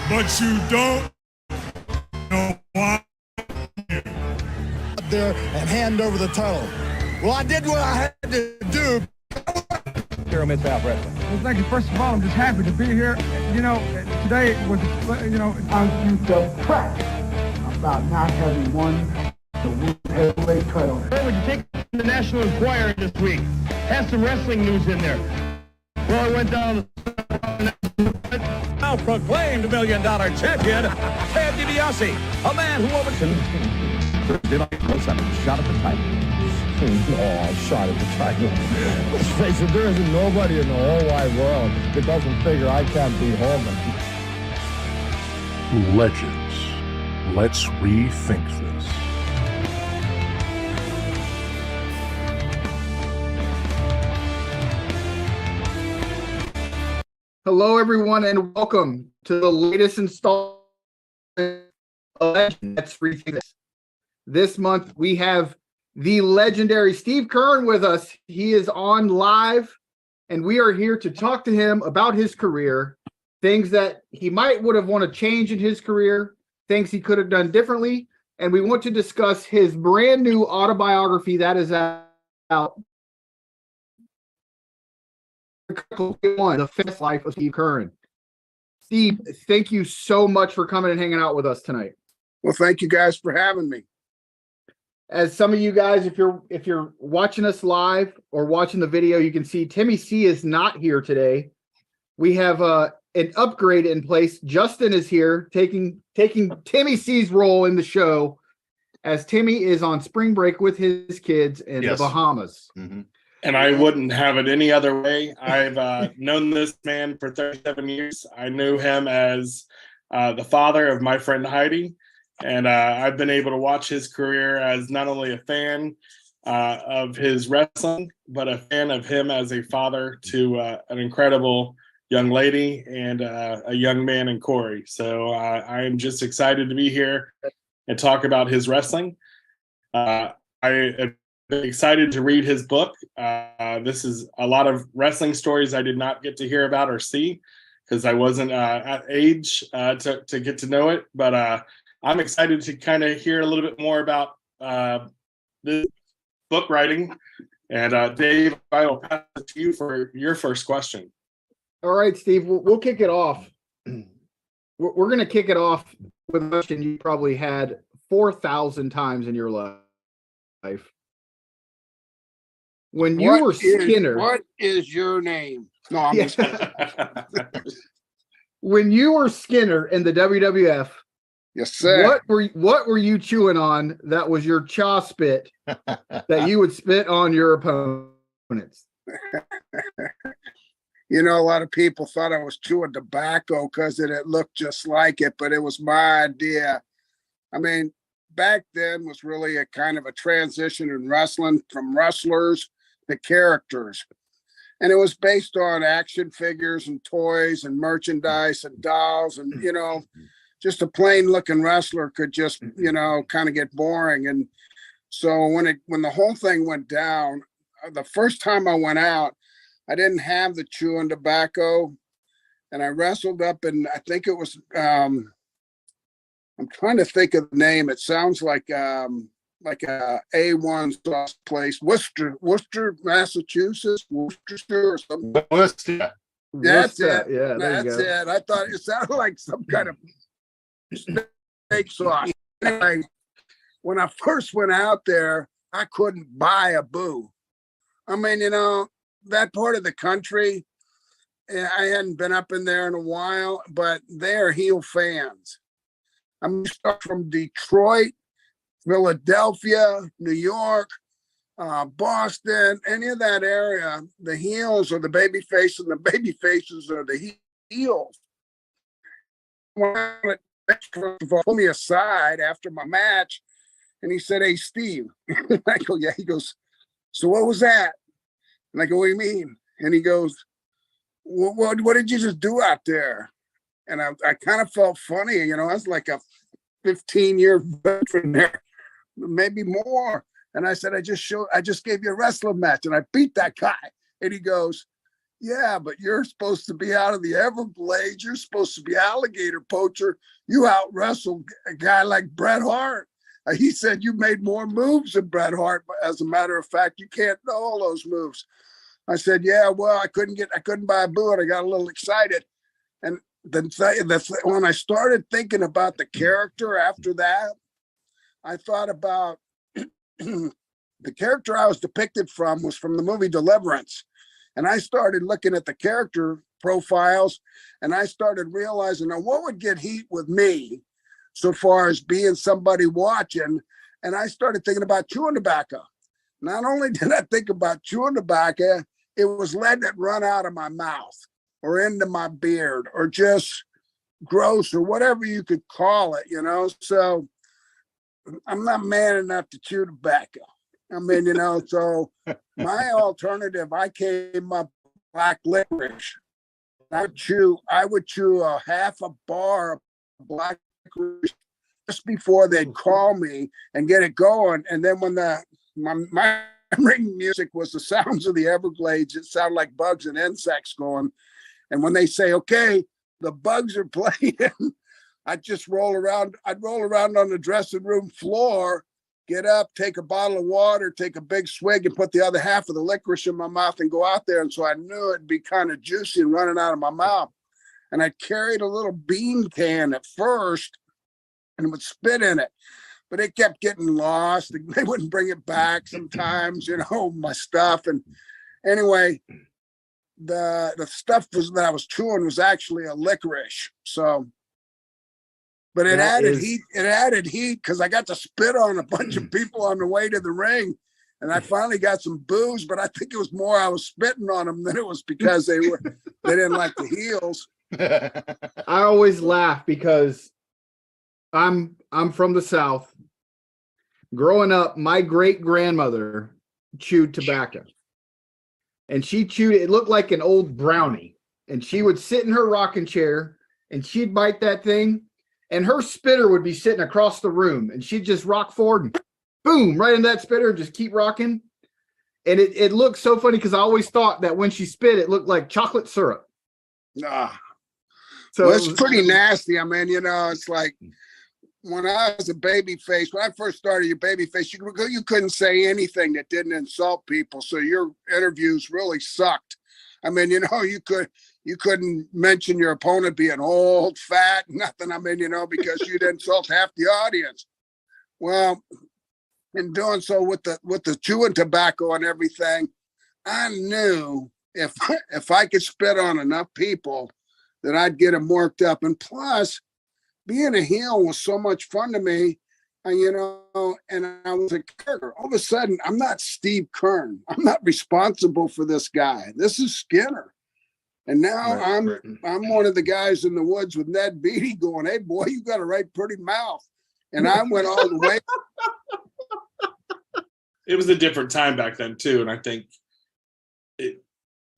But you don't know why. There and hand over the title. Well, I did what I had to do. Pyramid Bout Wrestling. Well, thank you. First of all, I'm just happy to be here. Today was, I'm depressed about not having won the World Heavyweight title. Where would you take the National Enquirer this week? Have some wrestling news in there. Well, I went down Now proclaimed $1 million champion, Ted DiBiase, a man who did I close up and shot at the title? Oh, shot at the title. Let's face it, there isn't nobody in the whole wide world that doesn't figure I can't beat Holman. Legends. Let's rethink this. Hello, everyone, and welcome to the latest installment of Legends. Let's Rethink This. This month, we have the legendary Steve Keirn with us. He is on live, and we are here to talk to him about his career, things that he would have want to change in his career, things he could have done differently, and we want to discuss his brand new autobiography that is out. The Fast Life of Steve Keirn. Steve, thank you so much for coming and hanging out with us tonight. Well, thank you guys for having me. As some of you guys, if you're watching us live or watching the video, you can see Timmy C is not here today. We have an upgrade in place. Justin is here taking Timmy C's role in the show, as Timmy is on spring break with his kids in the Bahamas. Mm-hmm. And I wouldn't have it any other way. I've known this man for 37 years. I knew him as the father of my friend Heidi. And I've been able to watch his career as not only a fan of his wrestling, but a fan of him as a father to an incredible young lady and a young man in Corey. So I am just excited to be here and talk about his wrestling. I am excited to read his book. This is a lot of wrestling stories I did not get to hear about or see because I wasn't at age to get to know it. But I'm excited to kind of hear a little bit more about this book writing. And Dave, I will pass it to you for your first question. All right, Steve, we'll kick it off. We're going to kick it off with a question you probably had 4,000 times in your life. When you were Skinner. What is your name? No, I'm just When you were Skinner in the WWF, yes, sir. What were you chewing on that was your chaw spit that you would spit on your opponents? You know, a lot of people thought I was chewing tobacco because it looked just like it, but it was my idea. I mean, back then was really a kind of a transition in wrestling from wrestlers to characters. And it was based on action figures and toys and merchandise and dolls. And, you know, just a plain looking wrestler could just, you know, kind of get boring. And so when the whole thing went down, the first time I went out, I didn't have the chewing tobacco. And I wrestled up in, I think it was, I'm trying to think of the name. It sounds like a A1 sauce place, Worcester, Massachusetts, Worcestershire or something. Worcester. That's it. Yeah, that's it. I thought it sounded like some kind of steak sauce. Anyway, when I first went out there, I couldn't buy a boo. I mean, you know, that part of the country, I hadn't been up in there in a while, but they're heel fans. I'm from Detroit, Philadelphia, New York, Boston, any of that area. The heels are the baby face and the baby faces are the heels. When pulled me aside after my match and he said, "Hey, Steve." I go, "Yeah." He goes, "So what was that?" And I go, "What do you mean?" And he goes, what did you just do out there? And I kind of felt funny, you know. I was like a 15-year veteran there, maybe more. And I said, I just gave you a wrestling match and I beat that guy. And he goes, yeah, but you're supposed to be out of the Everglades. You're supposed to be alligator poacher. You out wrestled a guy like Bret Hart. He said, you made more moves than Bret Hart. But as a matter of fact, you can't know all those moves. I said, yeah, well, I couldn't buy a boot. I got a little excited. And then when I started thinking about the character after that, I thought about the character I was depicted from was from the movie Deliverance. And I started looking at the character profiles and I started realizing, now what would get heat with me so far as being somebody watching? And I started thinking about chewing tobacco. Not only did I think about chewing tobacco, it was letting it run out of my mouth or into my beard or just gross or whatever you could call it, you know? So I'm not man enough to chew tobacco. I mean, you know, so my alternative, I came up black licorice. I would chew a half a bar of black licorice just before they'd call me and get it going. And then when my ring music was the sounds of the Everglades, it sounded like bugs and insects going. And when they say, okay, the bugs are playing, I'd roll around on the dressing room floor, get up, take a bottle of water, take a big swig and put the other half of the licorice in my mouth and go out there. And so I knew it'd be kind of juicy and running out of my mouth. And I carried a little bean can at first and would spit in it, but it kept getting lost. They wouldn't bring it back sometimes, you know, my stuff. And anyway, the stuff that I was chewing was actually a licorice. So, but it added heat because I got to spit on a bunch of people on the way to the ring. And I finally got some booze, but I think it was more I was spitting on them than it was because they didn't like the heels. I always laugh because I'm from the South. Growing up, my great grandmother chewed tobacco. And she chewed it looked like an old brownie. And she would sit in her rocking chair and she'd bite that thing. And her spitter would be sitting across the room. And she'd just rock forward and boom, right in that spitter and just keep rocking. And it looked so funny because I always thought that when she spit, it looked like chocolate syrup. Nah. So well, it's pretty nasty. I mean, you know, it's like when I was a baby face, when I first started your baby face, you couldn't say anything that didn't insult people. So your interviews really sucked. I mean, you know, you couldn't mention your opponent being old, fat, nothing. I mean, you know, because you'd insult half the audience. Well, in doing so with the chewing tobacco and everything, I knew if I could spit on enough people that I'd get them worked up. And plus, being a heel was so much fun to me, you know, and I was a character. All of a sudden, I'm not Steve Keirn. I'm not responsible for this guy. This is Skinner. And now I'm one of the guys in the woods with Ned Beatty going, hey, boy, you got a right pretty mouth. And I went all the way. It was a different time back then, too. And I think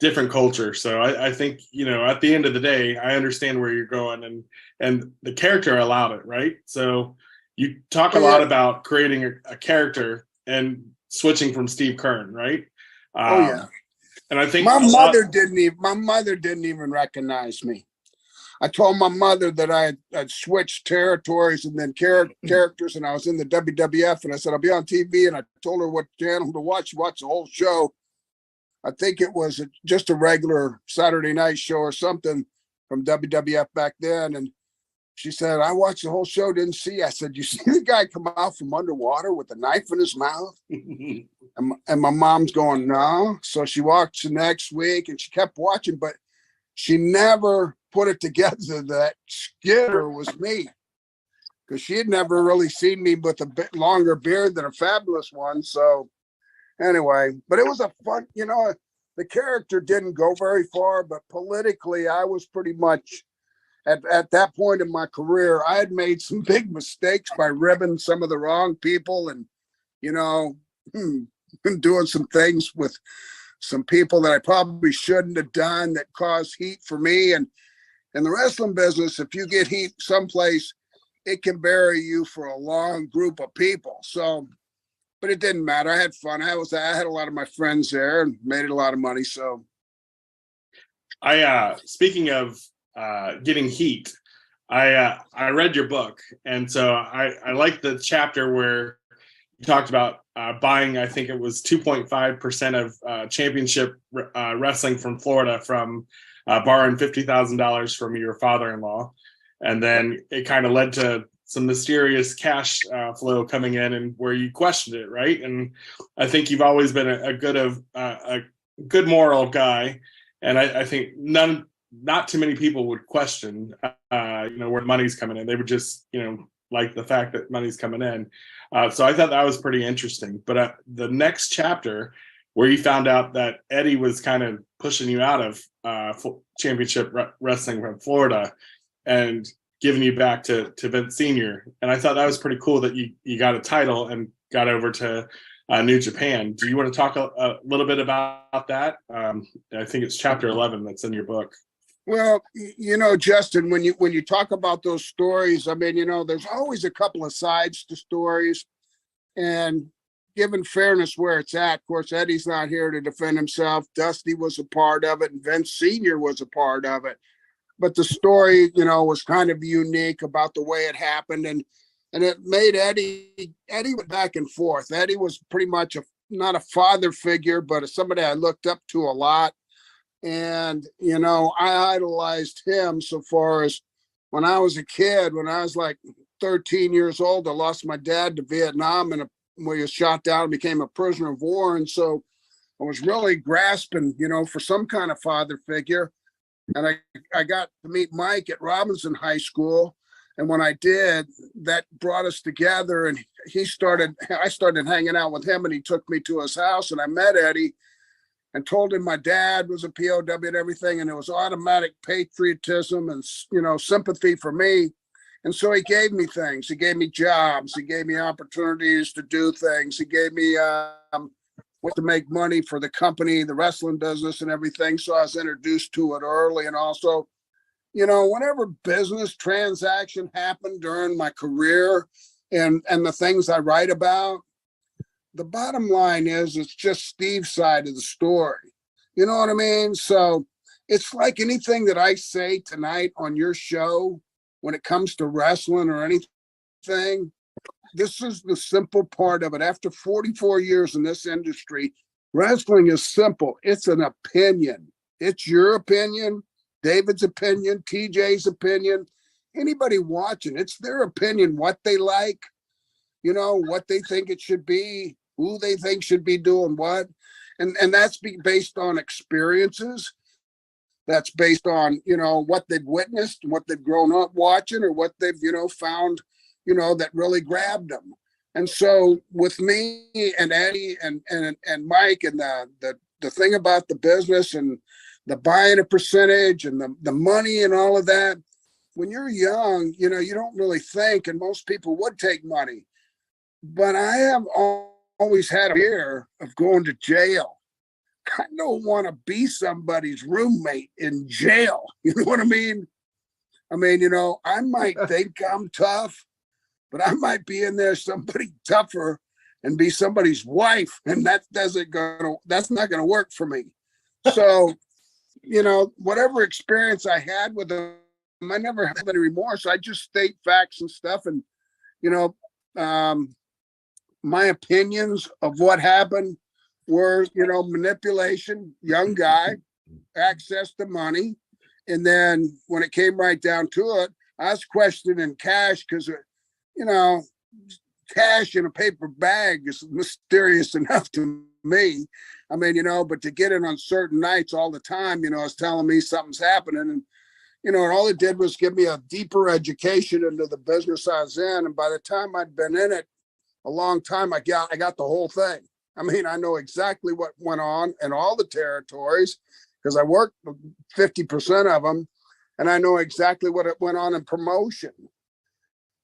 different culture. So I think, you know, at the end of the day, I understand where you're going and the character allowed it, right? So you talk a lot about creating a character and switching from Steve Keirn, right? Yeah. And I think my mother didn't even recognize me. I told my mother that I'd switched territories and then characters, and I was in the WWF, and I said, I'll be on TV, and I told her what channel to watch. She watched the whole show. I think it was just a regular Saturday night show or something from WWF back then. And she said, I watched the whole show, didn't see. I said, you see the guy come out from underwater with a knife in his mouth? And my mom's going, no. So she watched the next week and she kept watching, but she never put it together that Skinner was me, because she had never really seen me with a bit longer beard than a fabulous one. So anyway, but it was a fun, you know, the character didn't go very far, but politically I was pretty much at that point in my career, I had made some big mistakes by ribbing some of the wrong people and, you know, doing some things with some people that I probably shouldn't have done that caused heat for me. And in the wrestling business, if you get heat someplace, it can bury you for a long group of people. So but it didn't matter. I had fun. I had a lot of my friends there and made a lot of money. So speaking of getting heat, I read your book, and so I like the chapter where you talked about buying, I think it was 2.5% of championship wrestling from Florida from borrowing $50,000 from your father-in-law. And then it kind of led to some mysterious cash flow coming in, and where you questioned it, right? And I think you've always been a good moral guy. And I think not too many people would question, where money's coming in. They would just, like the fact that money's coming in. So I thought that was pretty interesting. But the next chapter, where you found out that Eddie was kind of pushing you out of championship wrestling from Florida and giving you back to Vince Sr. And I thought that was pretty cool that you got a title and got over to New Japan. Do you want to talk a little bit about that? I think it's chapter 11 that's in your book. Well, Justin, when you talk about those stories, I mean, there's always a couple of sides to stories, and given fairness where it's at, of course, Eddie's not here to defend himself. Dusty was a part of it, and Vince Sr. was a part of it. But the story, was kind of unique about the way it happened, and it made Eddie went back and forth. Eddie was pretty much not a father figure, but somebody I looked up to a lot. And, I idolized him so far as when I was a kid, when I was like 13 years old, I lost my dad to Vietnam, and where he was shot down and became a prisoner of war. And so I was really grasping, for some kind of father figure. And I got to meet Mike at Robinson High School. And when I did, that brought us together, and I started hanging out with him, and he took me to his house, and I met Eddie and told him my dad was a POW and everything. And it was automatic patriotism and, sympathy for me. And so he gave me things. He gave me jobs. He gave me opportunities to do things. He gave me to make money for the company, the wrestling business and everything. So I was introduced to it early. And also, whenever business transaction happened during my career and the things I write about, the bottom line is it's just Steve's side of the story. You know what I mean? So it's like anything that I say tonight on your show, when it comes to wrestling or anything, this is the simple part of it. After 44 years in this industry, wrestling is simple. It's an opinion. It's your opinion, David's opinion, TJ's opinion, anybody watching. It's their opinion, what they like, what they think it should be, who they think should be doing what. And that's based on experiences. That's based on, what they've witnessed, what they've grown up watching, or what they've, found, that really grabbed them. And so with me and Eddie and Mike, and the thing about the business and the buying a percentage and the money and all of that, when you're young, you don't really think, and most people would take money. But I have always had a fear of going to jail. I don't want to be somebody's roommate in jail. You know what I mean? I might think I'm tough, but I might be in there somebody tougher and be somebody's wife, and that's not going to work for me. So, whatever experience I had with them, I never have any remorse. I just state facts and stuff, and my opinions of what happened were, manipulation, young guy, access to money. And then when it came right down to it, I was questioning cash because, cash in a paper bag is mysterious enough to me. But to get it on certain nights all the time, it's telling me something's happening. And, all it did was give me a deeper education into the business I was in. And by the time I'd been in it a long time, I got the whole thing. I know exactly what went on in all the territories because I worked 50% of them, and I know exactly what it went on in promotion.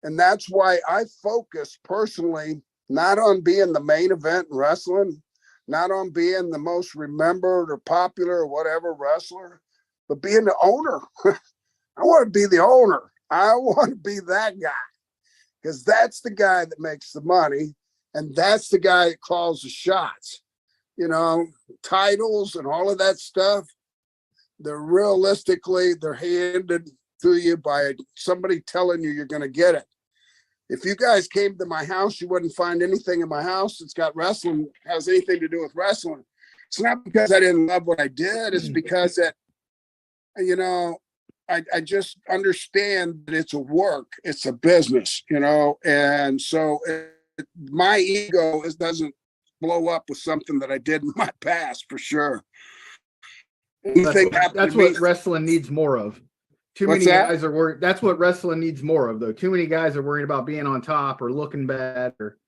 And that's why I focus personally, not on being the main event in wrestling, not on being the most remembered or popular or whatever wrestler, but being the owner. I want to be the owner. I want to be that guy, because that's the guy that makes the money. And that's the guy that calls the shots. You know, titles and all of that stuff, they're handed to you by somebody telling you you're going to get it. If you guys came to my house, you wouldn't find anything in my house that's got wrestling, has anything to do with wrestling. It's not because I didn't love what I did. It's because that, you know, I just understand that it's a work, it's a business, you know, and so my ego doesn't blow up with something that I did in my past for sure. That's what wrestling needs more of. Too many guys are worried. That's what wrestling needs more of, though. Too many guys are worried about being on top or looking bad or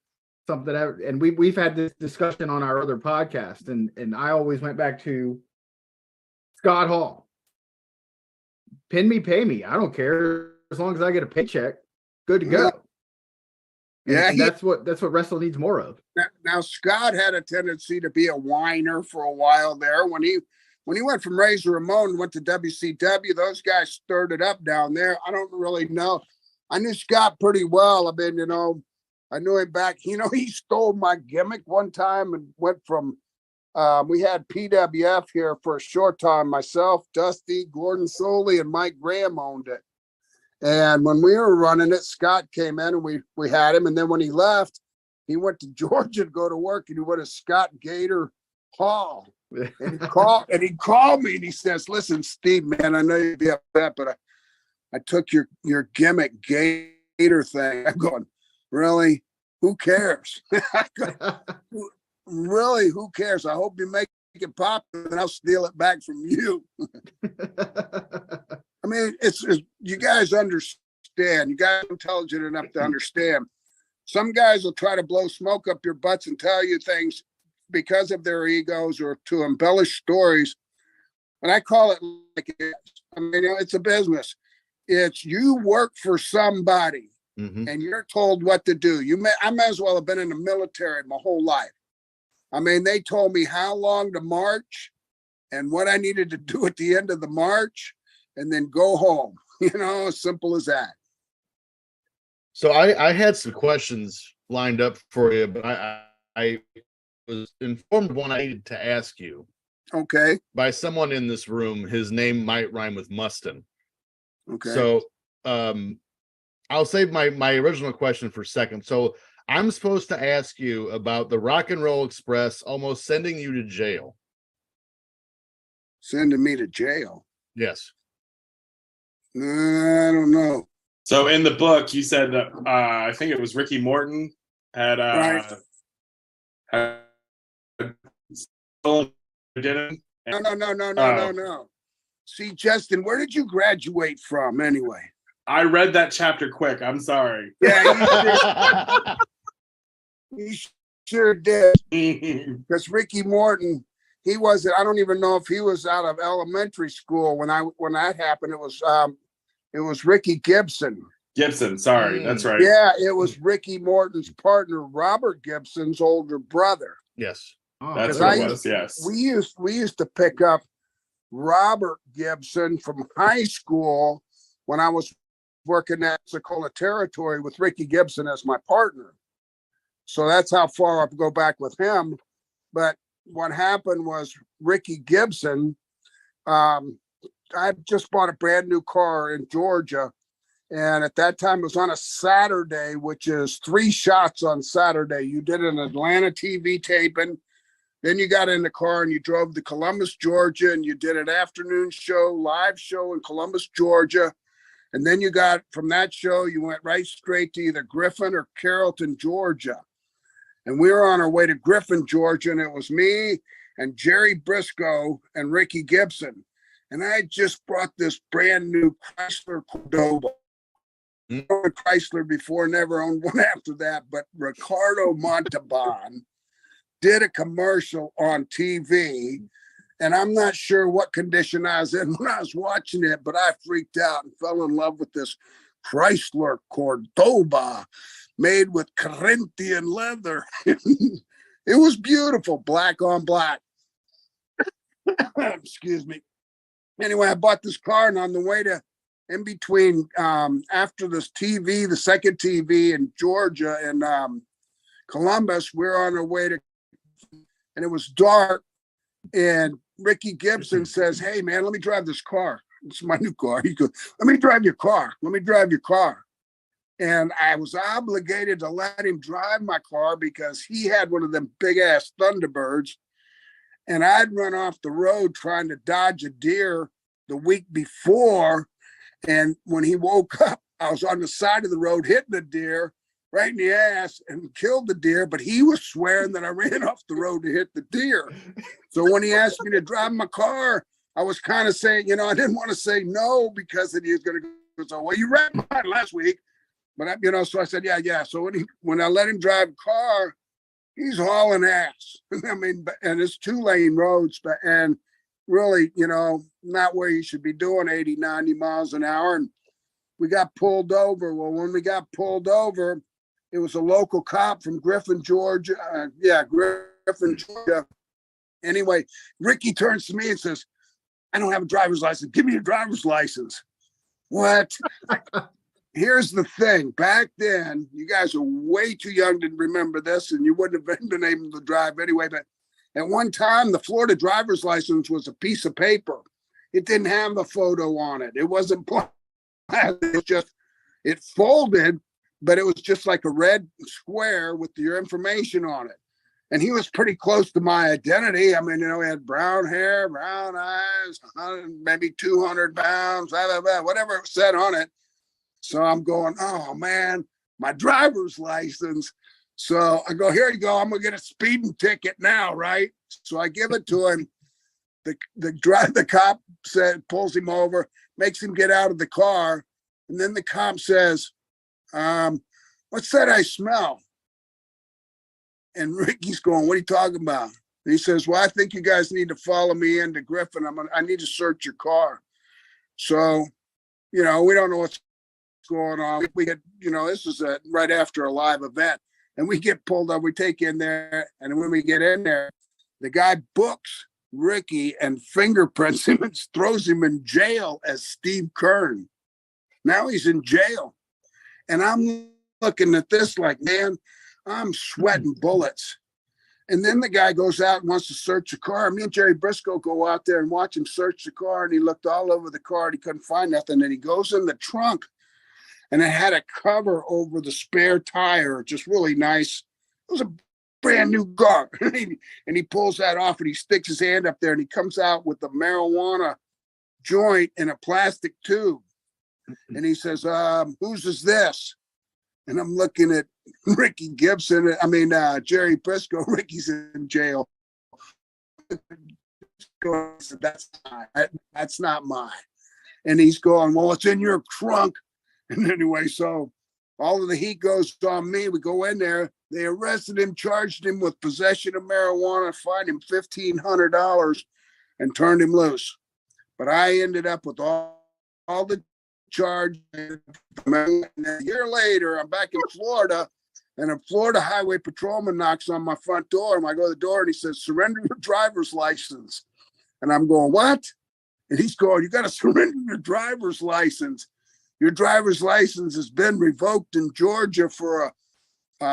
something. And we've had this discussion on our other podcast, and I always went back to Scott Hall. Pin me, pay me. I don't care as long as I get a paycheck. Good to go. And that's what wrestling needs more of. Now Scott had a tendency to be a whiner for a while there. When he went from Razor Ramon and went to WCW, those guys stirred it up down there. I don't really know. I knew Scott pretty well. I mean, you know, I knew him back. You know, he stole my gimmick one time and went from, we had PWF here for a short time. Myself, Dusty, Gordon Soley, and Mike Graham owned it. And when we were running it, Scott came in and we had him. And then when he left, he went to Georgia to go to work, and he went to Scott Gator Hall. And he called me and he says, "Listen, Steve, man, I know you'd be upset, but I took your gimmick Gator thing." I'm going, "Really? Who cares?" Really, who cares? I hope you make it popular and I'll steal it back from you. I mean, it's you guys understand. You guys are intelligent enough to understand. Some guys will try to blow smoke up your butts and tell you things because of their egos or to embellish stories. And I call it like it is. I mean, you know, it's a business. It's you work for somebody and you're told what to do. I may as well have been in the military my whole life. I mean, they told me how long to march and what I needed to do at the end of the march and then go home. You know, as simple as that. So I had some questions lined up for you, but I was informed of one I needed to ask you. Okay. By someone in this room. His name might rhyme with Mustin. Okay. So I'll save my original question for a second. So I'm supposed to ask you about the Rock and Roll Express almost sending you to jail. Sending me to jail? Yes. I don't know. So in the book, you said that I think it was Ricky Morton had stolen identity. No. See, Justin, where did you graduate from anyway? I read that chapter quick. I'm sorry. Yeah, you sure did. Because Ricky Morton, he wasn't. I don't even know if he was out of elementary school when that happened. It was Ricky Gibson. Sorry, that's right. Yeah, it was Ricky Morton's partner, Robert Gibson's older brother. Yes. That's what it was, yes. We used to pick up Robert Gibson from high school when I was working at Pensacola Territory with Ricky Gibson as my partner. So that's how far I go back with him. But what happened was Ricky Gibson, I just bought a brand new car in Georgia. And at that time it was on a Saturday, which is 3 shots on Saturday. You did an Atlanta TV taping. Then you got in the car and you drove to Columbus, Georgia, and you did an afternoon show, live show in Columbus, Georgia. And then you got from that show, you went right straight to either Griffin or Carrollton, Georgia. And we were on our way to Griffin, Georgia, and it was me and Jerry Briscoe and Ricky Gibson. And I had just brought this brand new Chrysler Cordoba. Owned Chrysler before, never owned one after that, but Ricardo Montalban did a commercial on TV, and I'm not sure what condition I was in when I was watching it, but I freaked out and fell in love with this Chrysler Cordoba made with Corinthian leather. It was beautiful, black on black. Excuse me. Anyway, I bought this car, and on the way to in between after this TV, the second TV in Georgia and Columbus. We're on our way to, and it was dark. And Ricky Gibson says, "Hey man, let me drive this car. It's my new car." He goes, "Let me drive your car. Let me drive your car." And I was obligated to let him drive my car because he had one of them big ass Thunderbirds. And I'd run off the road trying to dodge a deer the week before. And when he woke up, I was on the side of the road hitting a deer right in the ass and killed the deer. But he was swearing that I ran off the road to hit the deer. So when he asked me to drive my car, I was kind of saying, you know, I didn't want to say no because he was going to go, so, well, you ran mine last week. But, you know, so I said, yeah. So when I let him drive a car, he's hauling ass. I mean, and it's 2-lane roads, and really, you know, not where you should be doing 80, 90 miles an hour. And we got pulled over. Well, when we got pulled over, it was a local cop from Griffin, Georgia. Griffin, Georgia. Anyway, Ricky turns to me and says, "I don't have a driver's license. Give me your driver's license." What? Here's the thing. Back then, you guys are way too young to remember this, and you wouldn't have been able to drive anyway. But at one time, the Florida driver's license was a piece of paper. It didn't have a photo on it. It wasn't it folded, but it was just like a red square with your information on it. And he was pretty close to my identity. I mean, you know, he had brown hair, brown eyes, maybe 200 pounds, whatever it said on it. So I'm going, oh man, my driver's license. So I go, here you go. I'm gonna get a speeding ticket now, right? So I give it to him. The cop pulls him over, makes him get out of the car, and then the cop says, "What's that I smell?" And Ricky's going, "What are you talking about?" And he says, "Well, I think you guys need to follow me into Griffin. I need to search your car." So, you know, we don't know what's going on. We get, you know, this is right after a live event, and we get pulled up. We take in there, and when we get in there, the guy books Ricky and fingerprints him and throws him in jail as Steve Keirn. Now he's in jail, and I'm looking at this like, man, I'm sweating bullets. And then the guy goes out and wants to search the car. Me and Jerry Briscoe go out there and watch him search the car, and he looked all over the car and he couldn't find nothing. And he goes in the trunk, and it had a cover over the spare tire, just really nice. It was a brand new car. And he pulls that off, and he sticks his hand up there, and he comes out with the marijuana joint in a plastic tube. And he says, "Whose is this?" And I'm looking at Ricky Gibson. Jerry Briscoe. Ricky's in jail. That's not mine. And he's going, "Well, it's in your trunk." And anyway, so all of the heat goes on me. We go in there. They arrested him, charged him with possession of marijuana, fined him $1,500, and turned him loose. But I ended up with all the charges. And a year later, I'm back in Florida, and a Florida highway patrolman knocks on my front door. And I go to the door, and he says, "Surrender your driver's license." And I'm going, "What?" And he's going, "You got to surrender your driver's license. Your driver's license has been revoked in Georgia for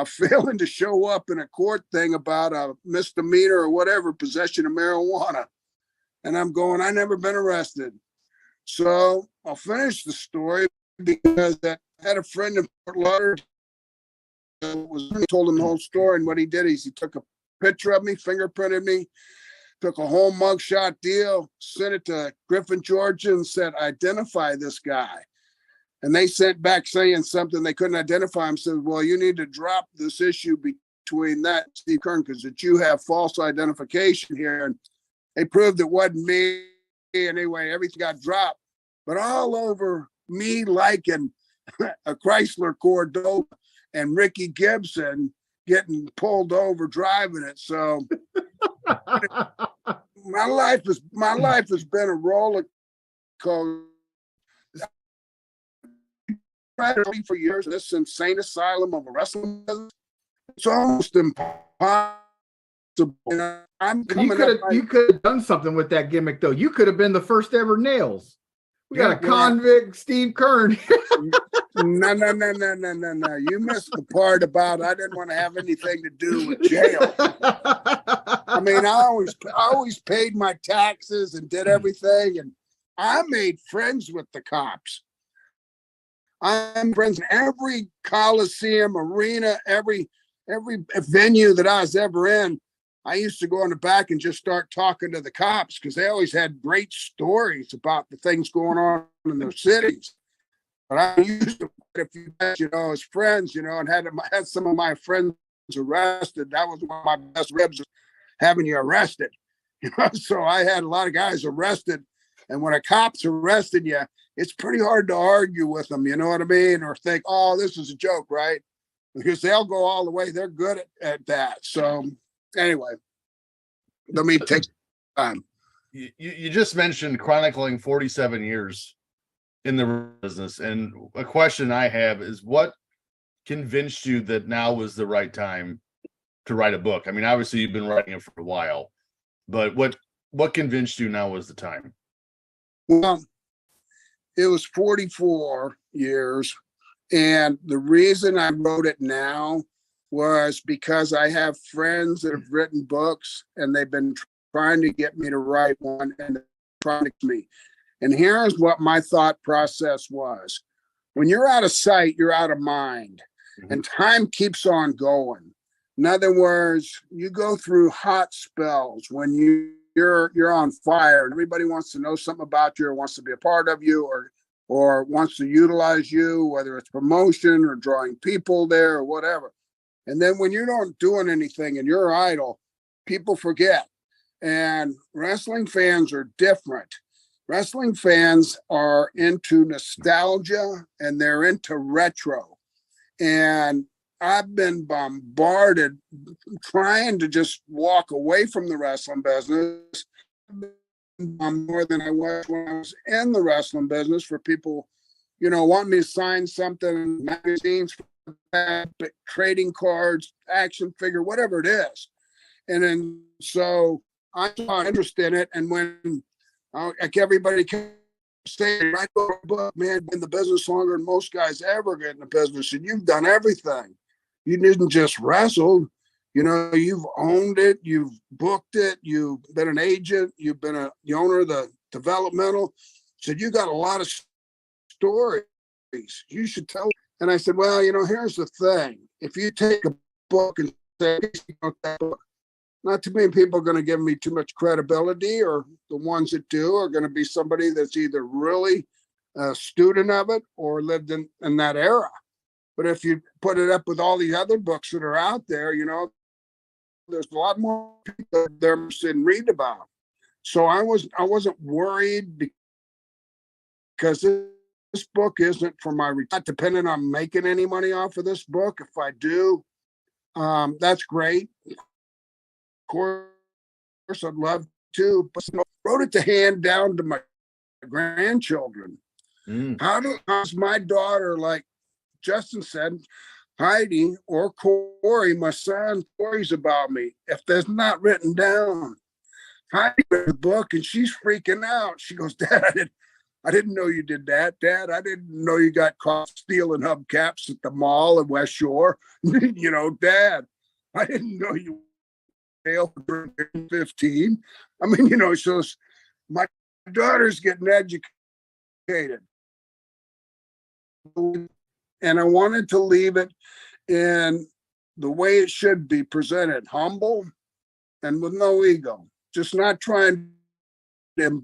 failing to show up in a court thing about a misdemeanor or whatever, possession of marijuana." And I'm going, "I never been arrested." So I'll finish the story because I had a friend in Fort Lauderdale who told him the whole story. And what he did is he took a picture of me, fingerprinted me, took a whole mugshot deal, sent it to Griffin, Georgia, and said, "Identify this guy." And they sent back saying something they couldn't identify him. Said, "Well, you need to drop this issue between that and Steve Keirn because that you have false identification here." And they proved it wasn't me. Anyway, everything got dropped. But all over me liking a Chrysler Cordoba and Ricky Gibson getting pulled over driving it. So my life has been a roller coaster. For years in this insane asylum of a wrestling business, it's almost impossible. I'm coming you could have done something with that gimmick, though. You could have been the first ever Nails. We got a convict, Steve Keirn. No. You missed the part about I didn't want to have anything to do with jail. I mean, I always paid my taxes and did everything, and I made friends with the cops. I'm friends in every coliseum, arena, every venue that I was ever in. I used to go in the back and just start talking to the cops because they always had great stories about the things going on in their cities. But I used to, if you as friends, and had some of my friends arrested. That was one of my best ribs, having you arrested. So I had a lot of guys arrested, and when a cop's arresting you, it's pretty hard to argue with them. You know what I mean? Or think, oh, this is a joke, right? Because they'll go all the way. They're good at that. So anyway, let me take time. You just mentioned chronicling 47 years in the business, and a question I have is, what convinced you that now was the right time to write a book? I mean, obviously you've been writing it for a while, but what convinced you now was the time? Well, it was 44 years, and the reason I wrote it now was because I have friends that have written books, and they've been trying to get me to write one, and they're trying to me. And here's what my thought process was. When you're out of sight, you're out of mind, and time keeps on going. In other words, you go through hot spells when you're on fire, and everybody wants to know something about you, or wants to be a part of you, or wants to utilize you, whether it's promotion or drawing people there or whatever. And then when you're not doing anything and you're idle, people forget. And wrestling fans are different. Wrestling fans are into nostalgia, and they're into retro. And I've been bombarded trying to just walk away from the wrestling business more than I was when I was in the wrestling business, for people, wanting me to sign something, magazines, trading cards, action figure, whatever it is. And then so I saw interest in it, and when like everybody kept saying, "Write a book, man, been in the business longer than most guys ever get in the business, and you've done everything. You didn't just wrestle. You've owned it, you've booked it, you've been an agent, you've been the owner of the developmental. Said you got a lot of stories. You should tell." And I said, well, here's the thing. If you take a book and say, that book, not too many people are going to give me too much credibility, or the ones that do are going to be somebody that's either really a student of it or lived in that era. But if you put it up with all the other books that are out there, there's a lot more people there and read about. So I wasn't worried, because this book isn't for my not dependent on making any money off of this book. If I do, that's great. Of course, I'd love to, but wrote it to hand down to my grandchildren. How does my daughter, like Justin said, Heidi or Corey, my son, stories about me, if there's not written down? Heidi read the book and she's freaking out. She goes, Dad, I didn't know you did that. Dad, I didn't know you got caught stealing hubcaps at the mall in West Shore. Dad, I didn't know you failed for 15. I mean, so my daughter's getting educated. And I wanted to leave it in the way it should be presented, humble and with no ego, just not trying to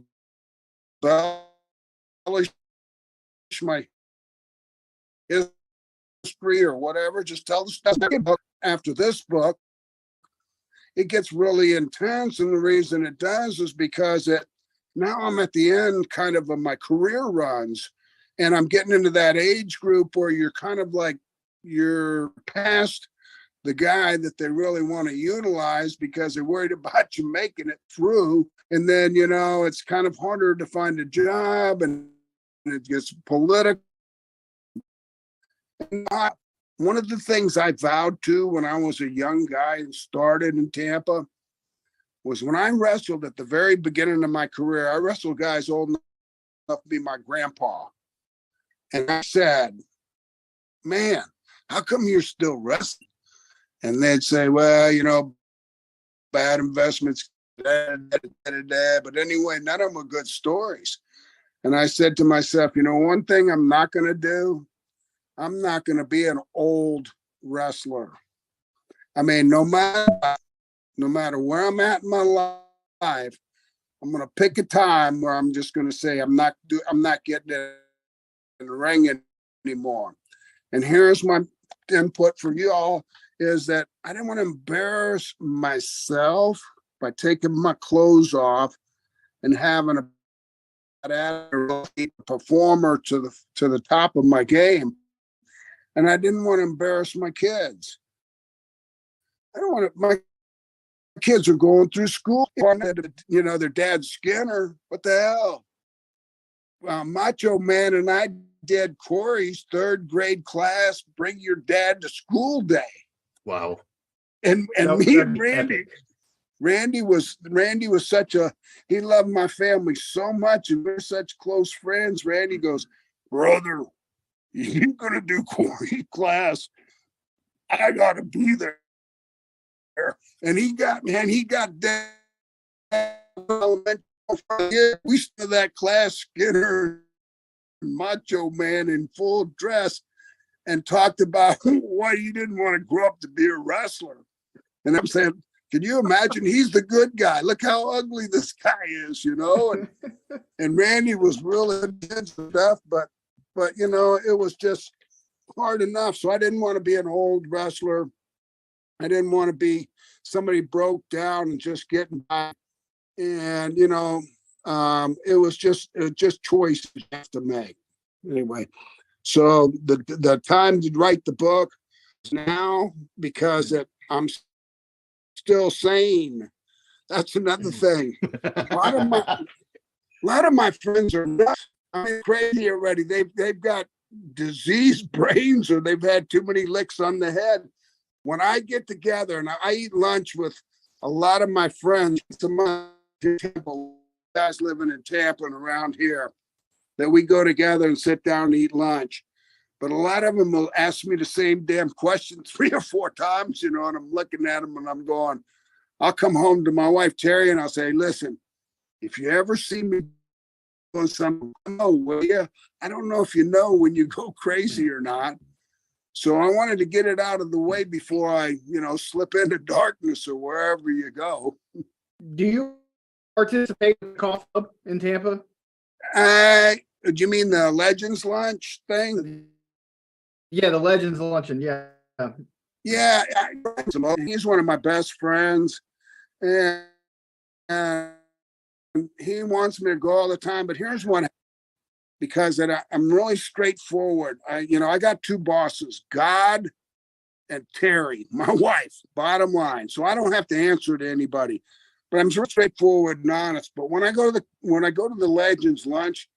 embellish my history or whatever. Just tell the stuff. After this book, it gets really intense, and the reason it does is because now I'm at the end kind of my career runs. And I'm getting into that age group where you're kind of like, you're past the guy that they really want to utilize because they're worried about you making it through. And then, it's kind of harder to find a job, and it gets political. And one of the things I vowed to when I was a young guy and started in Tampa was when I wrestled at the very beginning of my career, I wrestled guys old enough enough to be my grandpa. And I said, man, how come you're still wrestling? And they'd say, well, you know, bad investments, but anyway, none of them were good stories. And I said to myself, you know, one thing I'm not going to do, I'm not going to be an old wrestler. I mean, no matter where I'm at in my life, I'm going to pick a time where I'm just going to say, I'm not getting in the ring anymore. And here's my input for you all is that I didn't want to embarrass myself by taking my clothes off and having a performer to the top of my game. And I didn't want to embarrass my kids. I don't want to, my kids are going through school, you know, their dad's Skinner. What the hell? Macho Man and I did Corey's 3rd grade class, Bring Your Dad to School Day. Wow. And me and Randy was such he loved my family so much, and we're such close friends. Randy goes, brother, you're gonna do Corey class. I gotta be there. And he got that we stood that class, Skinner, Macho Man in full dress, and talked about why you didn't want to grow up to be a wrestler. And I'm saying, can you imagine? He's the good guy. Look how ugly this guy is, you know? And Randy was really intense stuff, but you know, it was just hard enough. So I didn't want to be an old wrestler. I didn't want to be somebody broke down and just getting by. And, you know, it was just choices you have to make. Anyway, so the time to write the book is now, because I'm still sane. That's another thing. A lot of my friends are nuts. I mean, crazy already. They've got diseased brains, or they've had too many licks on the head. When I get together and I eat lunch with a lot of my friends, some guys living in Tampa and around here, that we go together and sit down and eat lunch. But a lot of them will ask me the same damn question 3 or 4 times, you know, and I'm looking at them and I'm going, I'll come home to my wife, Terry, and I'll say, listen, if you ever see me doing something, will you? I don't know if you know when you go crazy or not. So I wanted to get it out of the way before I, you know, slip into darkness or wherever you go. Do you participate in the coffee club in Tampa? Do you mean the Legends Lunch thing? Yeah, the Legends Luncheon. Yeah. Yeah, he's one of my best friends, and he wants me to go all the time. But here's one, because I'm really straightforward. I got 2 bosses, God and Terry, my wife, bottom line. So I don't have to answer to anybody, but I'm straightforward and honest. But when I go to the Legends Lunch,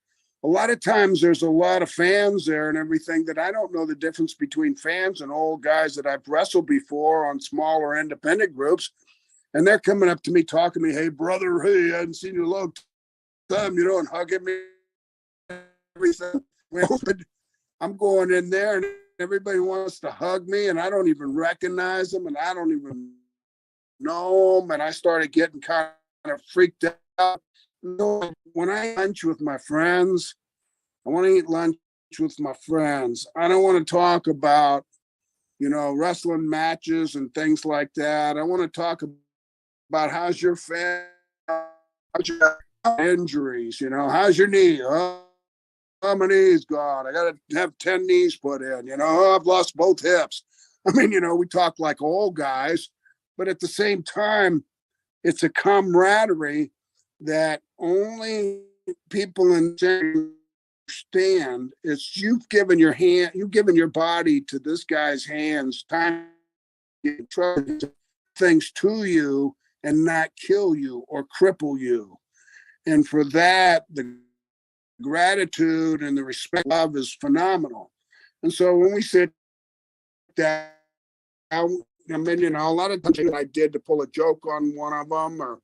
a lot of times there's a lot of fans there and everything that I don't know the difference between fans and old guys that I've wrestled before on smaller independent groups. And they're coming up to me, talking to me, hey, brother, hey, I hadn't seen you in a long time, you know, and hugging me. Everything. I'm going in there and everybody wants to hug me, and I don't even recognize them, and I don't even know them. And I started getting kind of freaked out. When I lunch with my friends, I want to eat lunch with my friends. I don't want to talk about, you know, wrestling matches and things like that. I want to talk about how's your family, how's your injuries, you know, how's your knee? Oh, my knee's gone. I got to have 10 knees put in, you know, I've lost both hips. I mean, you know, we talk like old guys, but at the same time, it's a camaraderie that only people understand. It's you've given your body to this guy's hands, time to trust things to you and not kill you or cripple you. And for that, the gratitude and the respect, love is phenomenal. And so when we sit down, I mean, you know, a lot of times I did to pull a joke on one of them or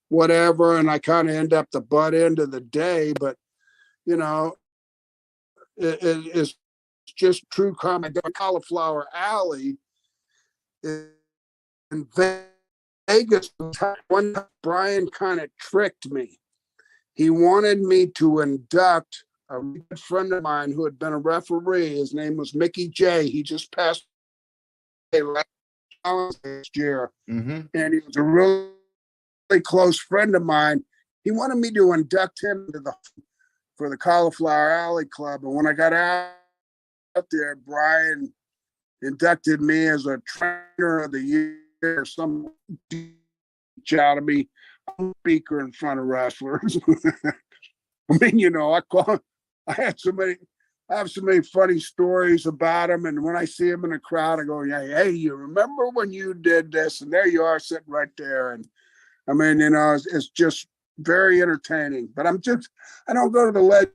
whatever, and I kind of end up the butt end of the day. But you know, it's just true comedy. Cauliflower Alley in Vegas, one time Brian kind of tricked me. He wanted me to induct a good friend of mine who had been a referee. His name was Mickey J. He just passed away last year. Mm-hmm. And he was a really close friend of mine. He wanted me to induct him for the Cauliflower Alley Club. And when I got out there, Brian inducted me as a trainer of the year or some out of me. I'm a speaker in front of wrestlers. I mean, you know, I have so many funny stories about him. And when I see him in the crowd, I go, yeah, hey, you remember when you did this? And there you are sitting right there. And I mean, you know, it's just very entertaining. But I don't go to the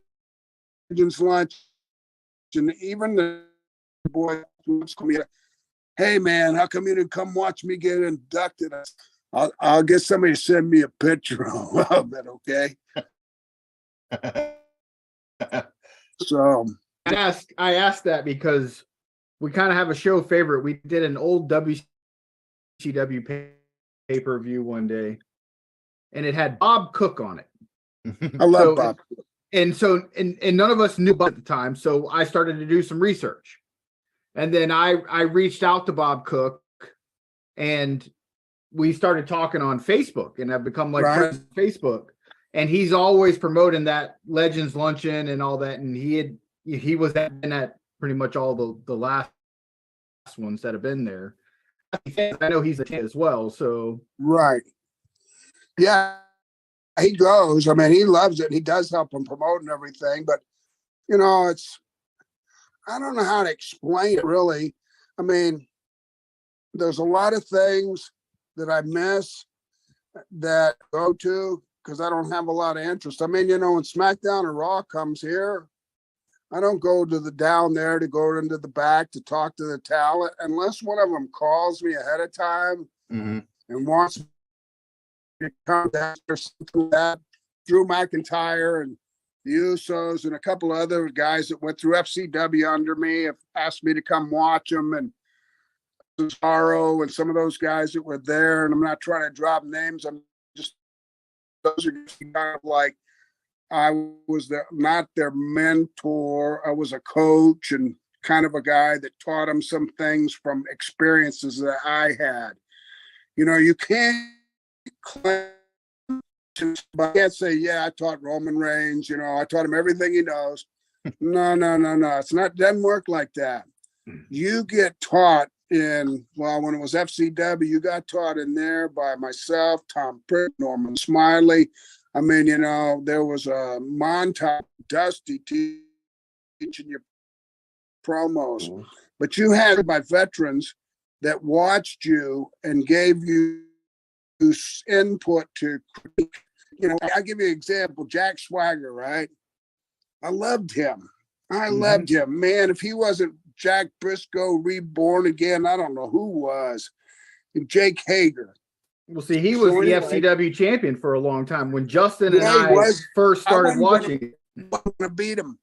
Legends lunch. And even the boy call me, hey man, how come you didn't come watch me get inducted? I'll get somebody to send me a picture of it, okay? So I asked that because we kind of have a show favorite. We did an old WCW pay-per-view one day, and it had Bob Cook on it. I love Bob. And none of us knew Bob at the time, so I started to do some research. And then I reached out to Bob Cook, and we started talking on Facebook, and I've become like friends on Facebook. And he's always promoting that Legends Luncheon and all that. And he was at pretty much all the last ones that have been there. I know he's a kid as well. So right, yeah, he goes. I mean, he loves it. He does help him promote and everything. But you know, I don't know how to explain it really. I mean, there's a lot of things that I miss that go to because I don't have a lot of interest. I mean, you know, when SmackDown or Raw comes here, I don't go to the down there to go into the back to talk to the talent unless one of them calls me ahead of time and wants me to come down or something like that. Drew McIntyre and the Usos and a couple of other guys that went through FCW under me have asked me to come watch them, and Cesaro and some of those guys that were there. And I'm not trying to drop names. I'm just, those are kind of like, I was not their mentor. I was a coach and kind of a guy that taught them some things from experiences that I had. You know, you can't claim but I can't say, yeah, I taught Roman Reigns, you know, I taught him everything he knows. No. It doesn't work like that. You get taught when it was FCW, you got taught in there by myself, Tom Pritt, Norman Smiley. I mean, you know, there was a montage, Dusty teaching you promos, but you had my veterans that watched you and gave you input to, you know, I'll give you an example, Jack Swagger, right? I loved him. Loved him. Man, if he wasn't Jack Briscoe reborn again, I don't know who was. And Jake Hager. Well, see, he was the FCW champion for a long time. When Justin and I first started watching, I wasn't going to beat him.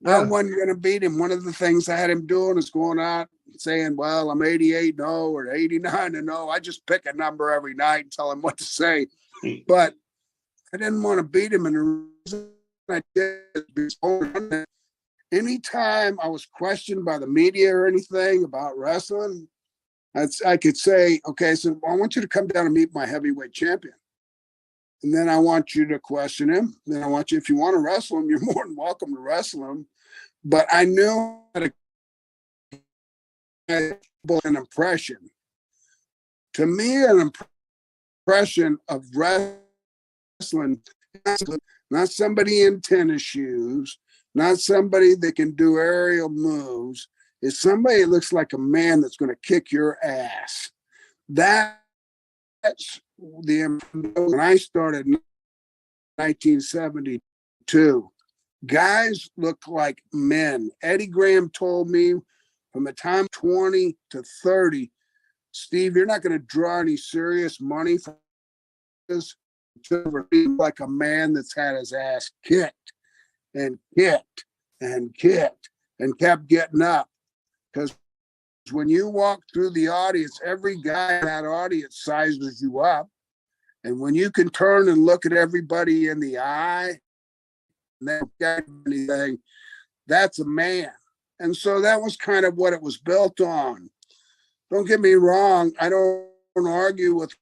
I wasn't going to beat him. One of the things I had him doing is going out and saying, well, I'm 88-0 or 89-0. I just pick a number every night and tell him what to say. But I didn't want to beat him. And the reason I did is anytime I was questioned by the media or anything about wrestling, I could say, okay, so I want you to come down and meet my heavyweight champion. And then I want you to question him. Then I want you, if you want to wrestle him, you're more than welcome to wrestle him. But I knew how to an impression. To me, an impression of wrestling, not somebody in tennis shoes, not somebody that can do aerial moves, is somebody that looks like a man that's going to kick your ass. That's when I started in 1972. Guys look like men. Eddie Graham told me from the time 20 to 30, Steve, you're not going to draw any serious money from this to be like a man that's had his ass kicked. and kicked and kicked and kept getting up. Because when you walk through the audience, every guy in that audience sizes you up. And when you can turn and look at everybody in the eye, and they don't get anything, that's a man. And so that was kind of what it was built on. Don't get me wrong, I don't argue with it,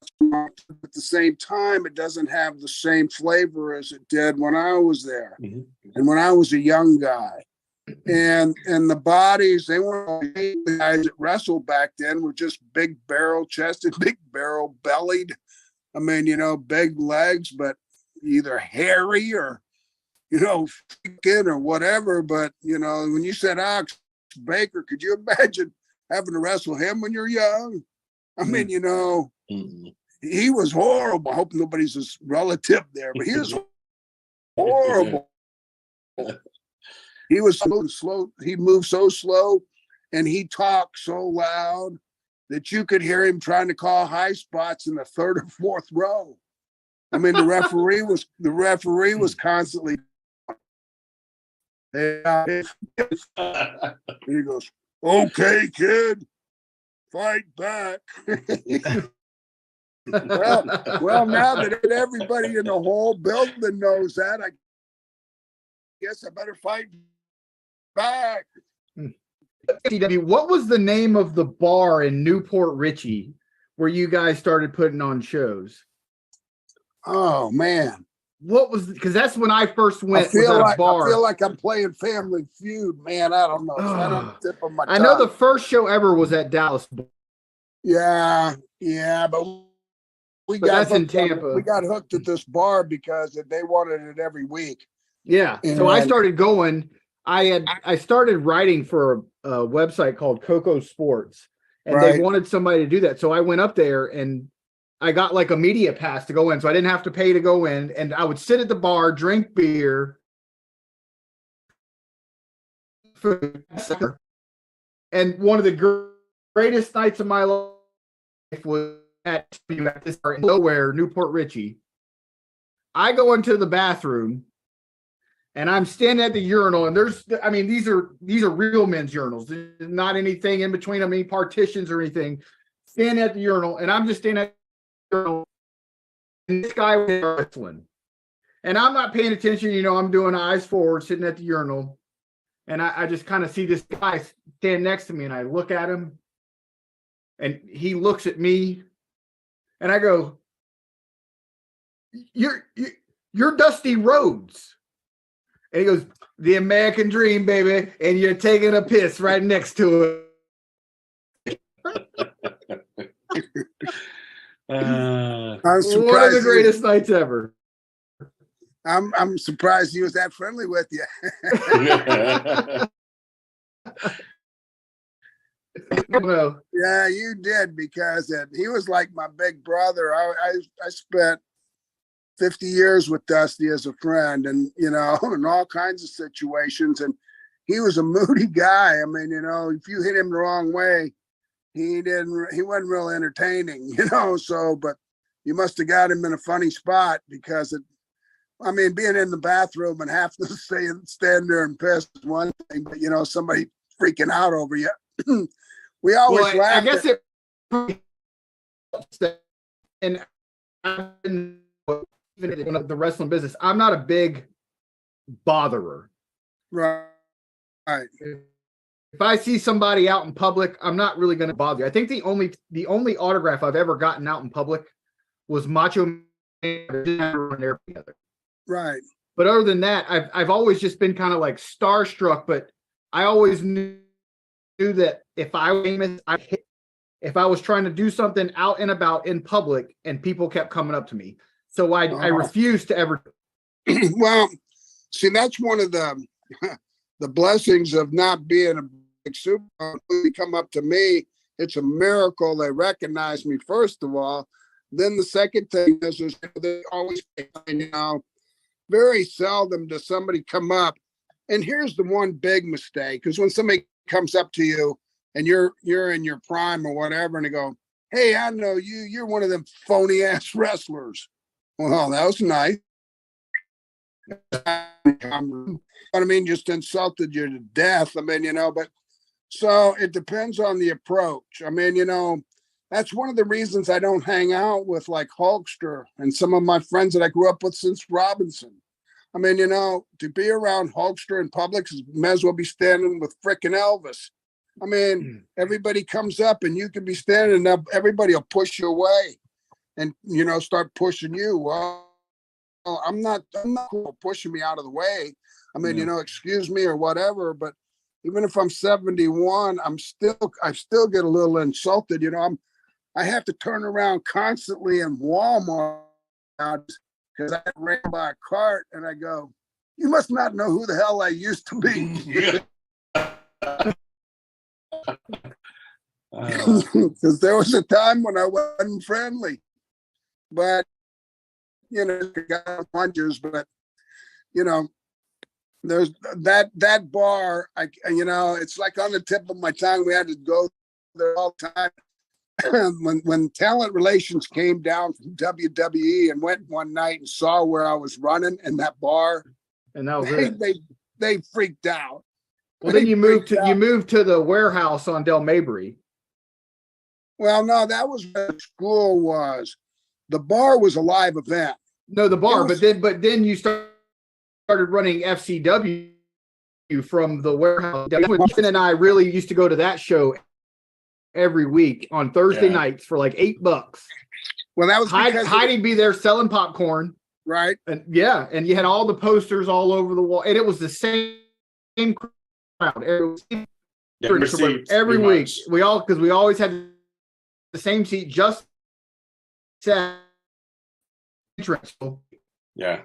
at the same time, it doesn't have the same flavor as it did when I was there and when I was a young guy. And the bodies, they weren't the guys that wrestled back then were just big barrel chested, big barrel bellied. I mean, you know, big legs, but either hairy or, you know, freaking or whatever. But, you know, when you said Ox Baker, could you imagine having to wrestle him when you're young? I mean, you know, he was horrible. I hope nobody's his relative there, but he was horrible. He was so slow. He moved so slow and he talked so loud that you could hear him trying to call high spots in the third or fourth row. I mean, the referee was constantly. And he goes, "Okay, kid, fight back." well, now that everybody in the whole building knows that, I guess I better fight back. What was the name of the bar in Newport Richey where you guys started putting on shows? Oh man, what was, because that's when I first went. I feel like I'm playing Family Feud, man. I don't know. I don't tip of my tongue. I know the first show ever was at Dallas. Yeah, but that's in Tampa. We got hooked at this bar because they wanted it every week. Yeah, so I started going. I started writing for a website called Coco Sports, and they wanted somebody to do that. So I went up there and I got like a media pass to go in, so I didn't have to pay to go in. And I would sit at the bar, drink beer, food, and one of the greatest nights of my life was at this bar in nowhere, Newport Richey. I go into the bathroom. And I'm standing at the urinal, and these are real men's urinals. There's not anything in between them, any partitions or anything. Standing at the urinal, and I'm just standing at the urinal, and this guy was wrestling. And I'm not paying attention, you know, I'm doing eyes forward, sitting at the urinal. And I just kind of see this guy stand next to me, and I look at him, and he looks at me, and I go, You're Dusty Rhodes. And he goes, "The American Dream, baby," and you're taking a piss right next to it. I'm surprised. One of the greatest nights ever. I'm surprised he was that friendly with you. Yeah, you did, because he was like my big brother. I spent 50 years with Dusty as a friend, and, you know, in all kinds of situations. And he was a moody guy. I mean, you know, if you hit him the wrong way, he wasn't real entertaining, you know, so, but you must have got him in a funny spot, because being in the bathroom and have to stand there and piss is one thing, but, you know, somebody freaking out over you. We always laugh. I guess and even in the wrestling business, I'm not a big botherer. Right. If I see somebody out in public, I'm not really going to bother you. I think the only autograph I've ever gotten out in public was Macho Man there together. Right. But other than that, I've always just been kind of like starstruck, but I always knew that if I was famous, if I was trying to do something out and about in public and people kept coming up to me. So I refused to ever. Well, see, that's one of the blessings of not being a big superstar. When they come up to me, it's a miracle they recognize me, first of all. Then the second thing is they always, you know, very seldom does somebody come up. And here's the one big mistake, because when somebody comes up to you and you're in your prime or whatever, and they go, "Hey, I know you. You're one of them phony ass wrestlers." Well, that was nice. I mean, just insulted you to death. I mean, but so it depends on the approach. I mean, that's one of the reasons I don't hang out with like Hulkster and some of my friends that I grew up with since Robinson. I mean, to be around Hulkster in public, may as well be standing with frickin' Elvis. I mean, everybody comes up and you can be standing up, everybody will push you away and, start pushing you. Well, I'm not cool pushing me out of the way. I mean, excuse me or whatever, but even if I'm 71, I still get a little insulted. I have to turn around constantly in Walmart because I ran by a cart and I go, you must not know who the hell I used to be. Because there was a time when I wasn't friendly, but got punches, but there's that bar. It's like on the tip of my tongue. We had to go there all the time. when talent relations came down from WWE and went one night and saw where I was running in that bar, and that was they freaked out. Well, then you moved to the warehouse on Del Mabry. Well, no, that was where the school was. The bar was a live event. No, the bar, but then you started running FCW from the warehouse. Ethan and I really used to go to that show every week on Thursday nights for like $8. Well, that was Heidi'd be there selling popcorn, right? And and you had all the posters all over the wall, and it was the same crowd every week. We always had the same seat, just entrance. Yeah.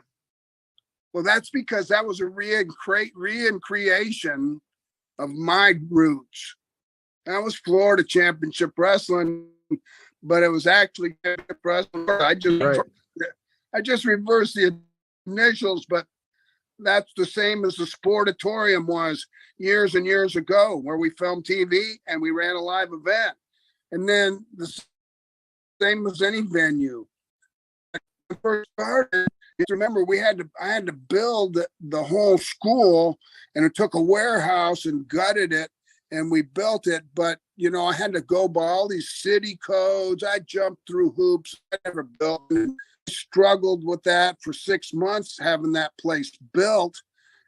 Well, that's because that was a reincarnation of my roots. That was Florida Championship Wrestling, but it was actually wrestling. I just reversed the initials, but that's the same as the Sportatorium was years and years ago, where we filmed TV and we ran a live event. And then the same as any venue. When I first started, remember I had to build the whole school, and it took a warehouse and gutted it. And we built it, but I had to go by all these city codes. I jumped through hoops. I never built it. Struggled with that for 6 months, having that place built.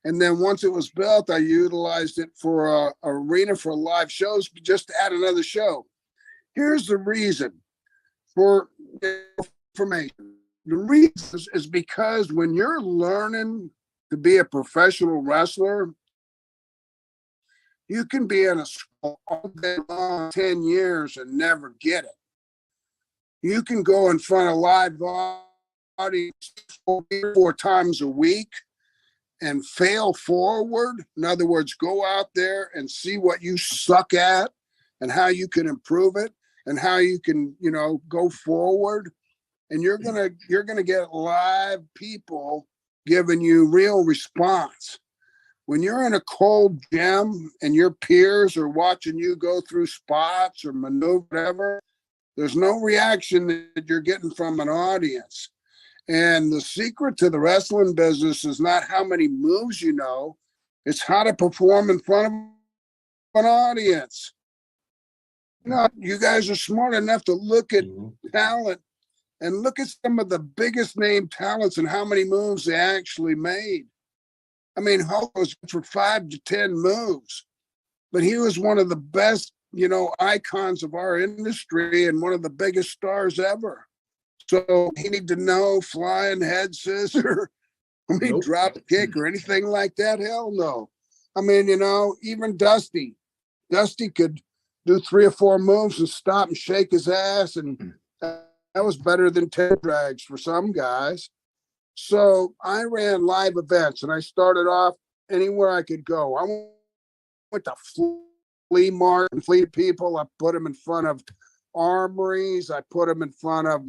And then once it was built, I utilized it for a arena for live shows, just to add another show. Here's the reason for information. The reason is because when you're learning to be a professional wrestler, you can be in a school all day long, 10 years, and never get it. You can go in front of live audience 4 times a week and fail forward. In other words, go out there and see what you suck at and how you can improve it and how you can, go forward. And you're gonna get live people giving you real response. When you're in a cold gym and your peers are watching you go through spots or maneuver, whatever, there's no reaction that you're getting from an audience. And the secret to the wrestling business is not how many moves you know, it's how to perform in front of an audience. You guys are smart enough to look at talent and look at some of the biggest name talents and how many moves they actually made. I mean, Hulk was for 5 to 10 moves, but he was one of the best, icons of our industry and one of the biggest stars ever. So he need to know flying head scissor, drop kick or anything like that. Hell no. I mean, even Dusty could do 3 or 4 moves and stop and shake his ass. And that was better than 10 drags for some guys. So I ran live events and I started off anywhere I could go. I went to flea market and flea people. I put them in front of armories. I put them in front of,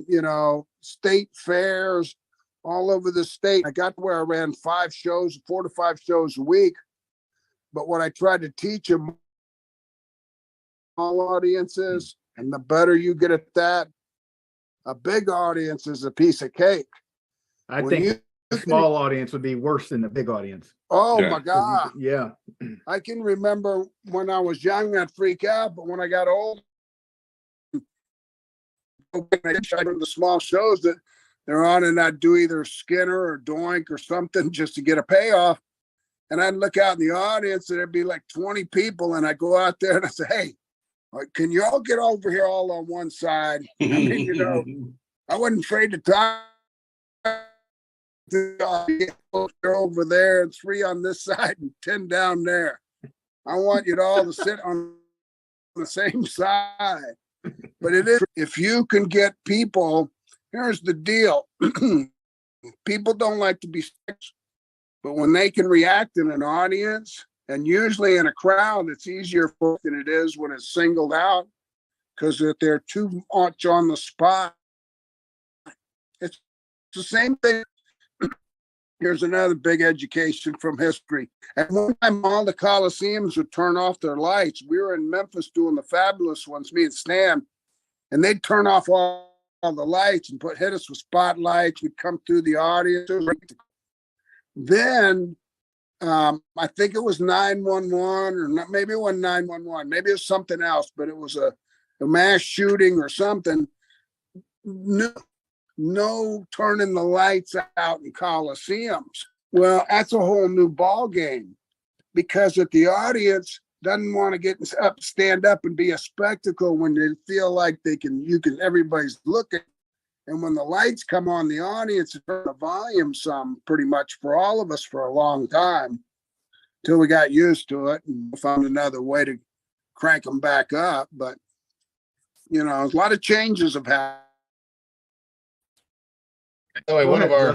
state fairs all over the state. I got to where I ran 4 to 5 shows a week. But what I tried to teach them, all audiences, and the better you get at that, a big audience is a piece of cake. I think small audience would be worse than the big audience. Oh Yeah. my God. Yeah. I can remember when I was young, I'd freak out, but when I got old, the small shows that they're on, and I'd do either Skinner or Doink or something just to get a payoff. And I'd look out in the audience and there'd be like 20 people. And I'd go out there and I'd say, hey, can you all get over here all on one side? I mean, you know, I wasn't afraid to talk. They're over there and 3 on this side and 10 down there. I want you to all to sit on the same side. But it is, if you can get people, here's the deal. People don't like to be stitched, but when they can react in an audience, and usually in a crowd, it's easier for than it is when it's singled out, because if they're too much on the spot, it's the same thing. Here's another big education from history. At one time, all the Coliseums would turn off their lights. We were in Memphis doing the Fabulous ones, me and Stan, and they'd turn off all the lights and hit us with spotlights. We'd come through the audience. Then I think it was 911, or not, maybe it wasn't 911, maybe it was something else, but it was a mass shooting or something. No turning the lights out in Coliseums. Well, that's a whole new ball game, because if the audience doesn't want to get up, stand up and be a spectacle when they feel like everybody's looking. And when the lights come on, the audience turn the volume some, pretty much for all of us for a long time, till we got used to it and found another way to crank them back up. But, you know, a lot of changes have happened. By the way, one of our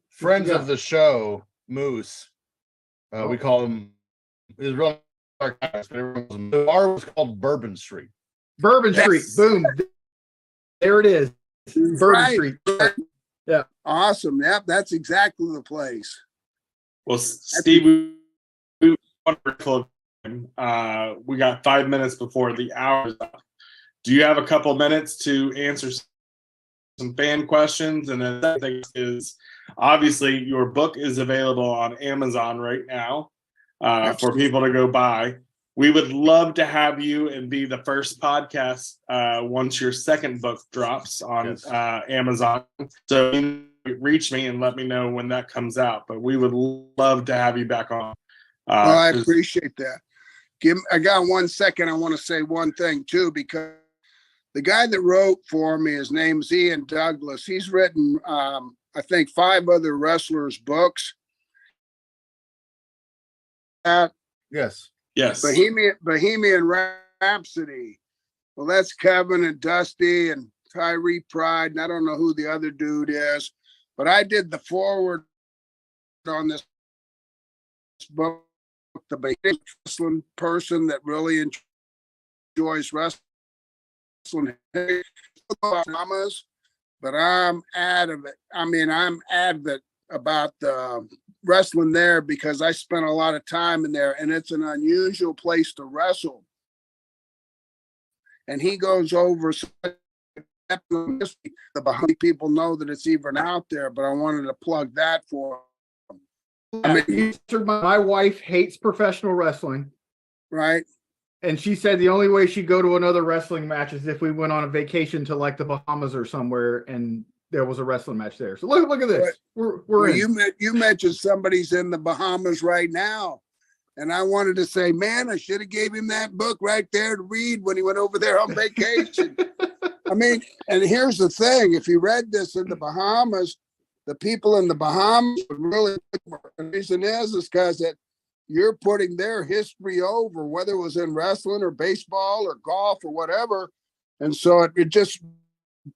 friends Yeah. of the show, Moose, we call him, his real sarcastic, but everyone calls him, the bar was called Bourbon Street. Bourbon Street. Boom. There it is. Bourbon Right. Street. Yeah. Awesome. Yep, that's exactly the place. Well, Steve, we wonderful. We got 5 minutes before the hour is up. Do you have a couple minutes to answer some fan questions? And then the thing is, obviously, your book is available on Amazon right now for people to go buy. We would love to have you and be the first podcast once your second book drops on Amazon. So reach me and let me know when that comes out. But we would love to have you back on. I appreciate that. I got 1 second. I want to say one thing too, because the guy that wrote for me, his name's Ian Douglas. He's written, I think, 5 other wrestlers' books. Yes. Bohemian Rhapsody. Well, that's Kevin and Dusty and Tyree Pride, and I don't know who the other dude is, but I did the forward on this book. The wrestling person that really enjoys wrestling, but I'm adamant. I mean, I'm adamant about the wrestling there because I spent a lot of time in there, and it's an unusual place to wrestle. And he goes over the behind people know that it's even out there, but I wanted to plug that for him. I mean, my wife hates professional wrestling. Right. And she said the only way she'd go to another wrestling match is if we went on a vacation to like the Bahamas or somewhere and there was a wrestling match there. So look at this. We're in. You mentioned somebody's in the Bahamas right now. And I wanted to say, man, I should have gave him that book right there to read when he went over there on vacation. I mean, and here's the thing. If you read this in the Bahamas, the people in the Bahamas would really, the reason is because that you're putting their history over, whether it was in wrestling or baseball or golf or whatever. And so it just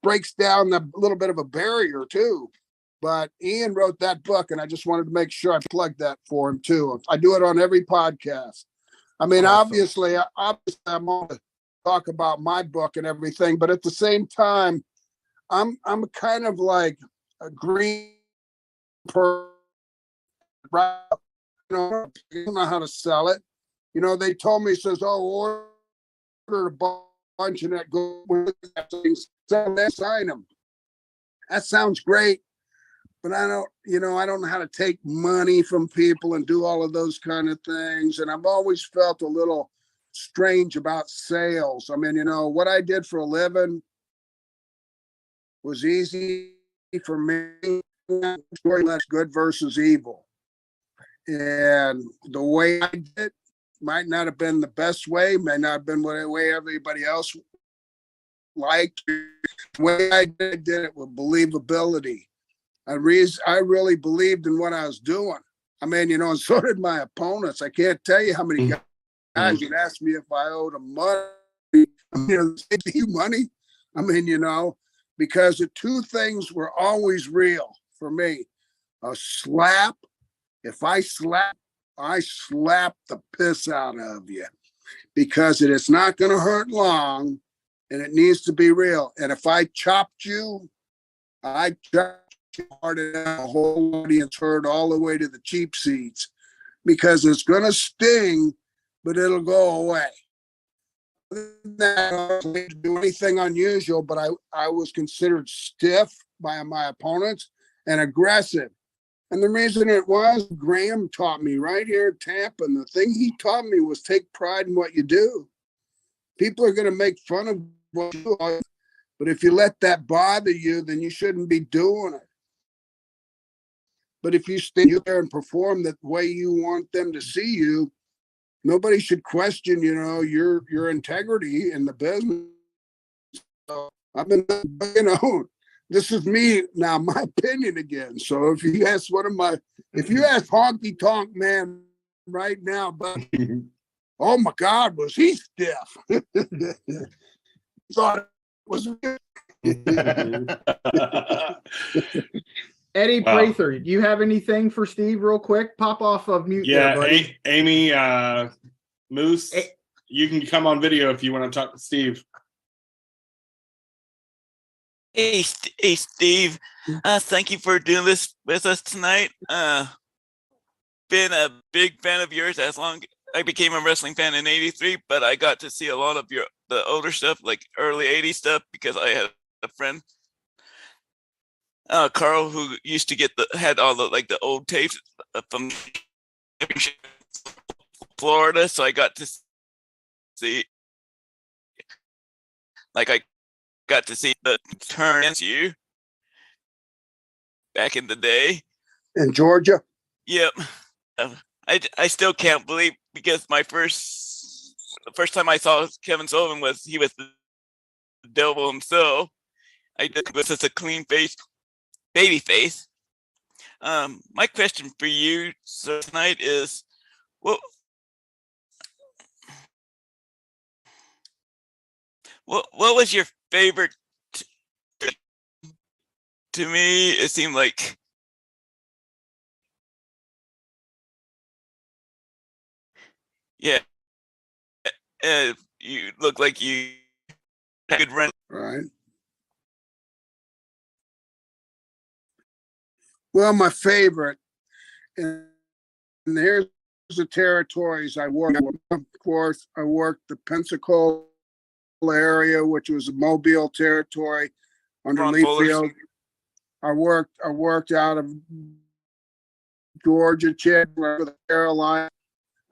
breaks down a little bit of a barrier too. But Ian wrote that book, and I just wanted to make sure I plugged that for him too. I do it on every podcast. I mean, obviously, I'm on to talk about my book and everything, but at the same time, I'm kind of like a green person. You know, I don't know how to sell it. You know, they told me, says, oh, order a bunch and that go sign them. That sounds great. but I don't, I don't know how to take money from people and do all of those kind of things. And I've always felt a little strange about sales. I mean, what I did for a living was easy for me. Story less good versus evil. And the way I did it might not have been the best way, may not have been the way everybody else liked. The way I did it with believability. I really believed in what I was doing. I mean, and so did my opponents. I can't tell you how many guys would ask me if I owed them money. You money? I mean, because the two things were always real for me. A slap. If I slap the piss out of you, because it is not going to hurt long, and it needs to be real. And if I chopped you, I chopped you hard enough, the whole audience heard all the way to the cheap seats, because it's going to sting, but it'll go away. I didn't do anything unusual, but I was considered stiff by my opponents and aggressive. And the reason it was, Graham taught me right here in Tampa, and the thing he taught me was take pride in what you do. People are going to make fun of what you do, but if you let that bother you, then you shouldn't be doing it. But if you stay there and perform the way you want them to see you, nobody should question, your integrity in the business. So I've been, this is me now, my opinion again. So if you ask Honky Tonk Man right now, but oh my God, was he stiff? Thought it was. Eddie Prather, do you have anything for Steve real quick? Pop off of mute. Yeah, there, buddy. Amy Moose, you can come on video if you want to talk to Steve. Hey, Steve. Thank you for doing this with us tonight. Been a big fan of yours as long. I became a wrestling fan in '83, but I got to see a lot of the older stuff, like early '80s stuff, because I had a friend, Carl, who used to had all the old tapes from Florida. So I got to see, I got to see the turn against you back in the day in Georgia. Yep. I still can't believe, because the first time I saw Kevin Sullivan he was the devil himself. I did with such a clean face, baby face. My question for you tonight is, what was your favorite? To me, it seemed like you look like you could run. Right. Well, my favorite, and here's the territories I worked. Of course, I worked the Pensacola area, which was a Mobile territory under Leafield. I worked out of Georgia, Chandler, Carolina.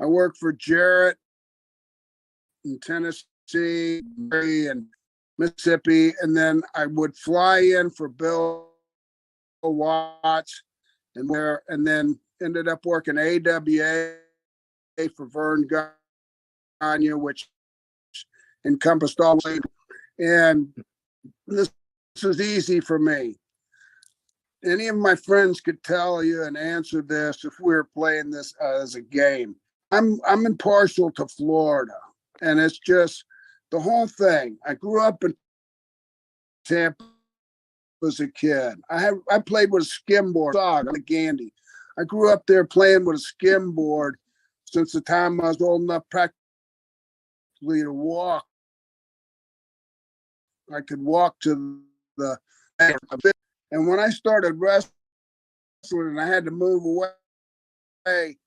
I worked for Jarrett in Tennessee and Mississippi, and then I would fly in for Bill Watts, and then ended up working AWA for Vern Gagne, which encompassed all. And this was easy for me. Any of my friends could tell you and answer this if we were playing this as a game. I'm impartial to Florida, and it's just the whole thing. I grew up in Tampa as a kid. I played with a skimboard, like Gandhi. I grew up there playing with a skimboard since the time I was old enough practically to walk. I could walk to the, and when I started wrestling and I had to move away,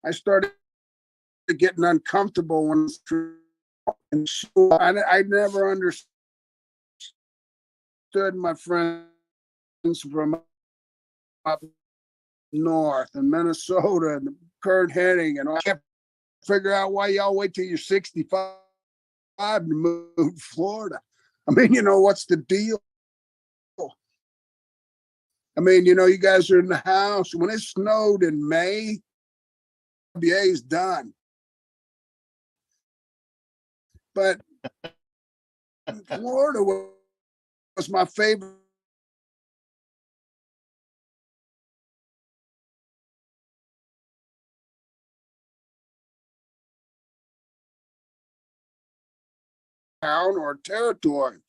I started getting uncomfortable when and I never understood my friends from up north and Minnesota and Kurt Hennig, and I can't figure out why y'all wait till you're 65 to move to Florida. I mean, what's the deal? I mean, you guys are in the house. When it snowed in May, NBA's done. But Florida was my favorite. Town or territory.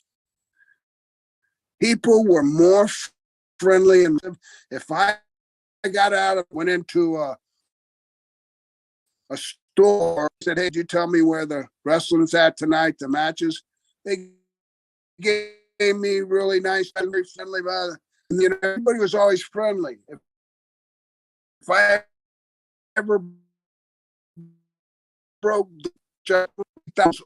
People were more friendly, and if I got out and went into a store, said, "Hey, did you tell me where the wrestling's at tonight, the matches?" They gave me really nice, very friendly. Everybody was always friendly. If I ever broke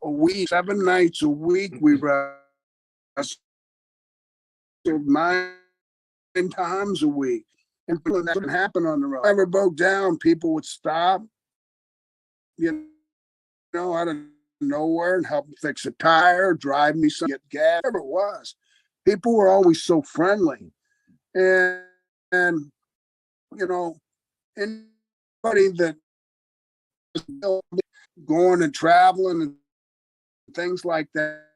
a week, 7 nights a week, we wrestled 9 times a week. And that didn't happen on the road. If I ever broke down, people would stop, out of nowhere and help me fix a tire, drive me some, get gas, whatever it was. People were always so friendly. And anybody that was going and traveling and things like that,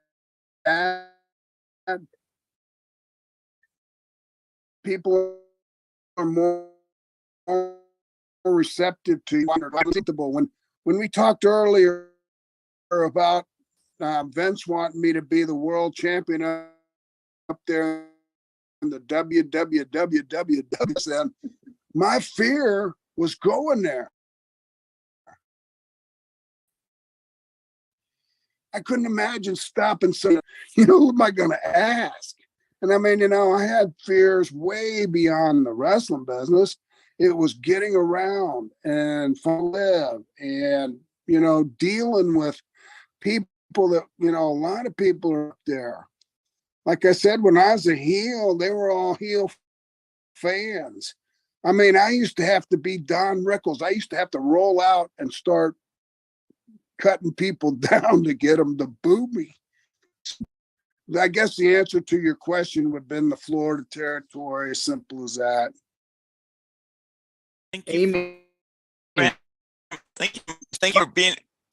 people are more receptive to you. When we talked earlier about Vince wanting me to be the world champion up there in the WWWW, my fear was going there. I couldn't imagine stopping. So, who am I going to ask? And I mean, I had fears way beyond the wrestling business. It was getting around and live and, dealing with people that, a lot of people are up there. Like I said, when I was a heel, they were all heel fans. I mean, I used to have to be Don Rickles. I used to have to roll out and start cutting people down to get them to boo me. I guess the answer to your question would have been the Florida territory, as simple as that. Thank you.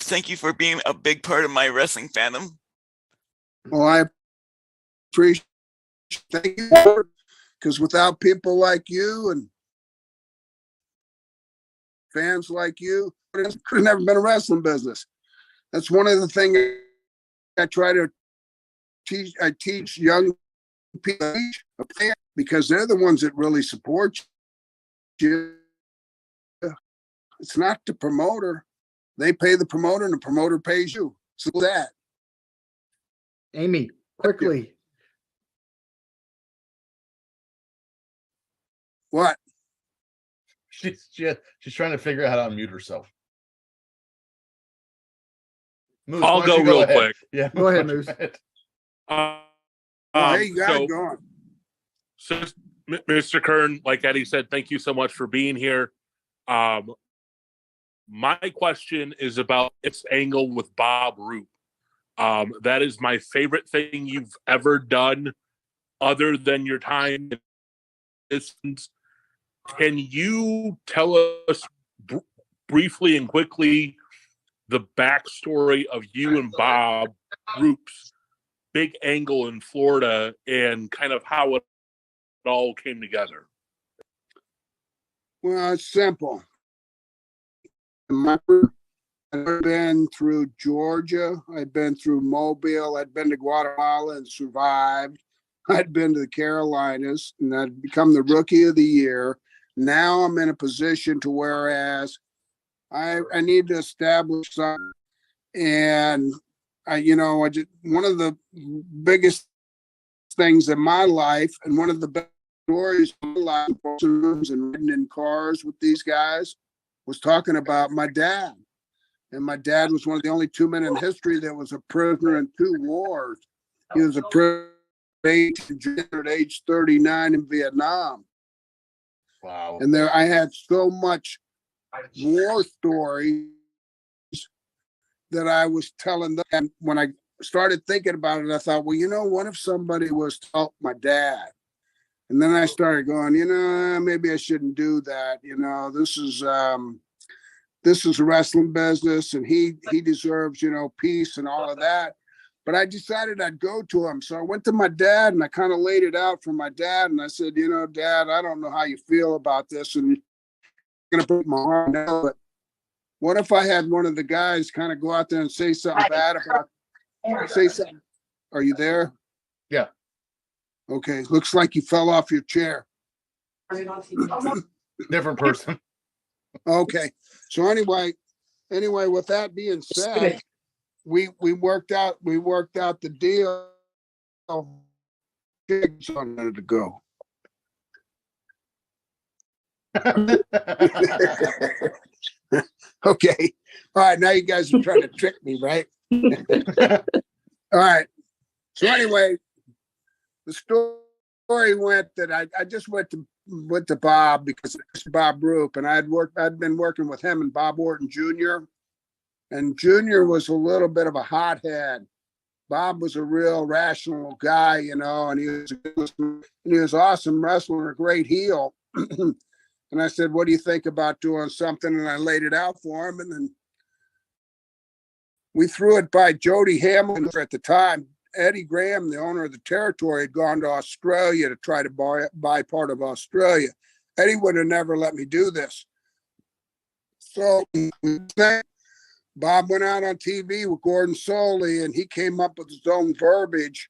Thank you for being a big part of my wrestling fandom. Well, I appreciate you, because without people like you and fans like you, it could have never been a wrestling business. That's one of the things I try to teach. I teach young people, because they're the ones that really support you. It's not the promoter. They pay the promoter and the promoter pays you. So that. Amy, quickly. What? She's trying to figure out how to unmute herself. Moose, I'll go real quick. Yeah, go ahead, Moose. Hey, you got it going. So, Mr. Keirn, like Eddie said, thank you so much for being here. My question is about its angle with Bob Roop. That is my favorite thing you've ever done, other than your time. Can you tell us briefly and quickly the backstory of you and Bob Roop's big angle in Florida and kind of how it all came together? Well, it's simple. I've been through Georgia. I'd been through Mobile. I'd been to Guatemala and survived. I'd been to the Carolinas, and I'd become the Rookie of the Year. Now I'm in a position to whereas I need to establish something. And one of the biggest things in my life, and one of the best stories in my life, and riding in cars with these guys, was talking about my dad. And my dad was one of the only 2 men in history that was a prisoner in 2 wars. He was a prisoner at age 39 in Vietnam. Wow. And there I had so much war stories that I was telling them. And when I started thinking about it, I thought, well, what if somebody was to help my dad? And then I started going, maybe I shouldn't do that. This is a wrestling business, and he deserves, peace and all of that. But I decided I'd go to him. So I went to my dad and I kind of laid it out for my dad. And I said, Dad, I don't know how you feel about this. And I'm going to put my heart out. But what if I had one of the guys kind of go out there and say something bad about, say something? Are you there? Yeah. Okay. Looks like you fell off your chair. Different person. Okay. So anyway, with that being said, we worked out the deal. To go. Okay. All right. Now you guys are trying to trick me, right? All right. So anyway, the story went that I just went to Bob because it's Bob Roop, and I'd been working with him and Bob Orton Jr. And Jr. was a little bit of a hothead. Bob was a real rational guy, and he was awesome wrestler, a great heel. And I said, what do you think about doing something? And I laid it out for him. And then we threw it by Jody Hamlin at the time. Eddie Graham, the owner of the territory, had gone to Australia to try to buy part of Australia. Eddie would have never let me do this. So Bob went out on TV with Gordon Soley, and he came up with his own verbiage.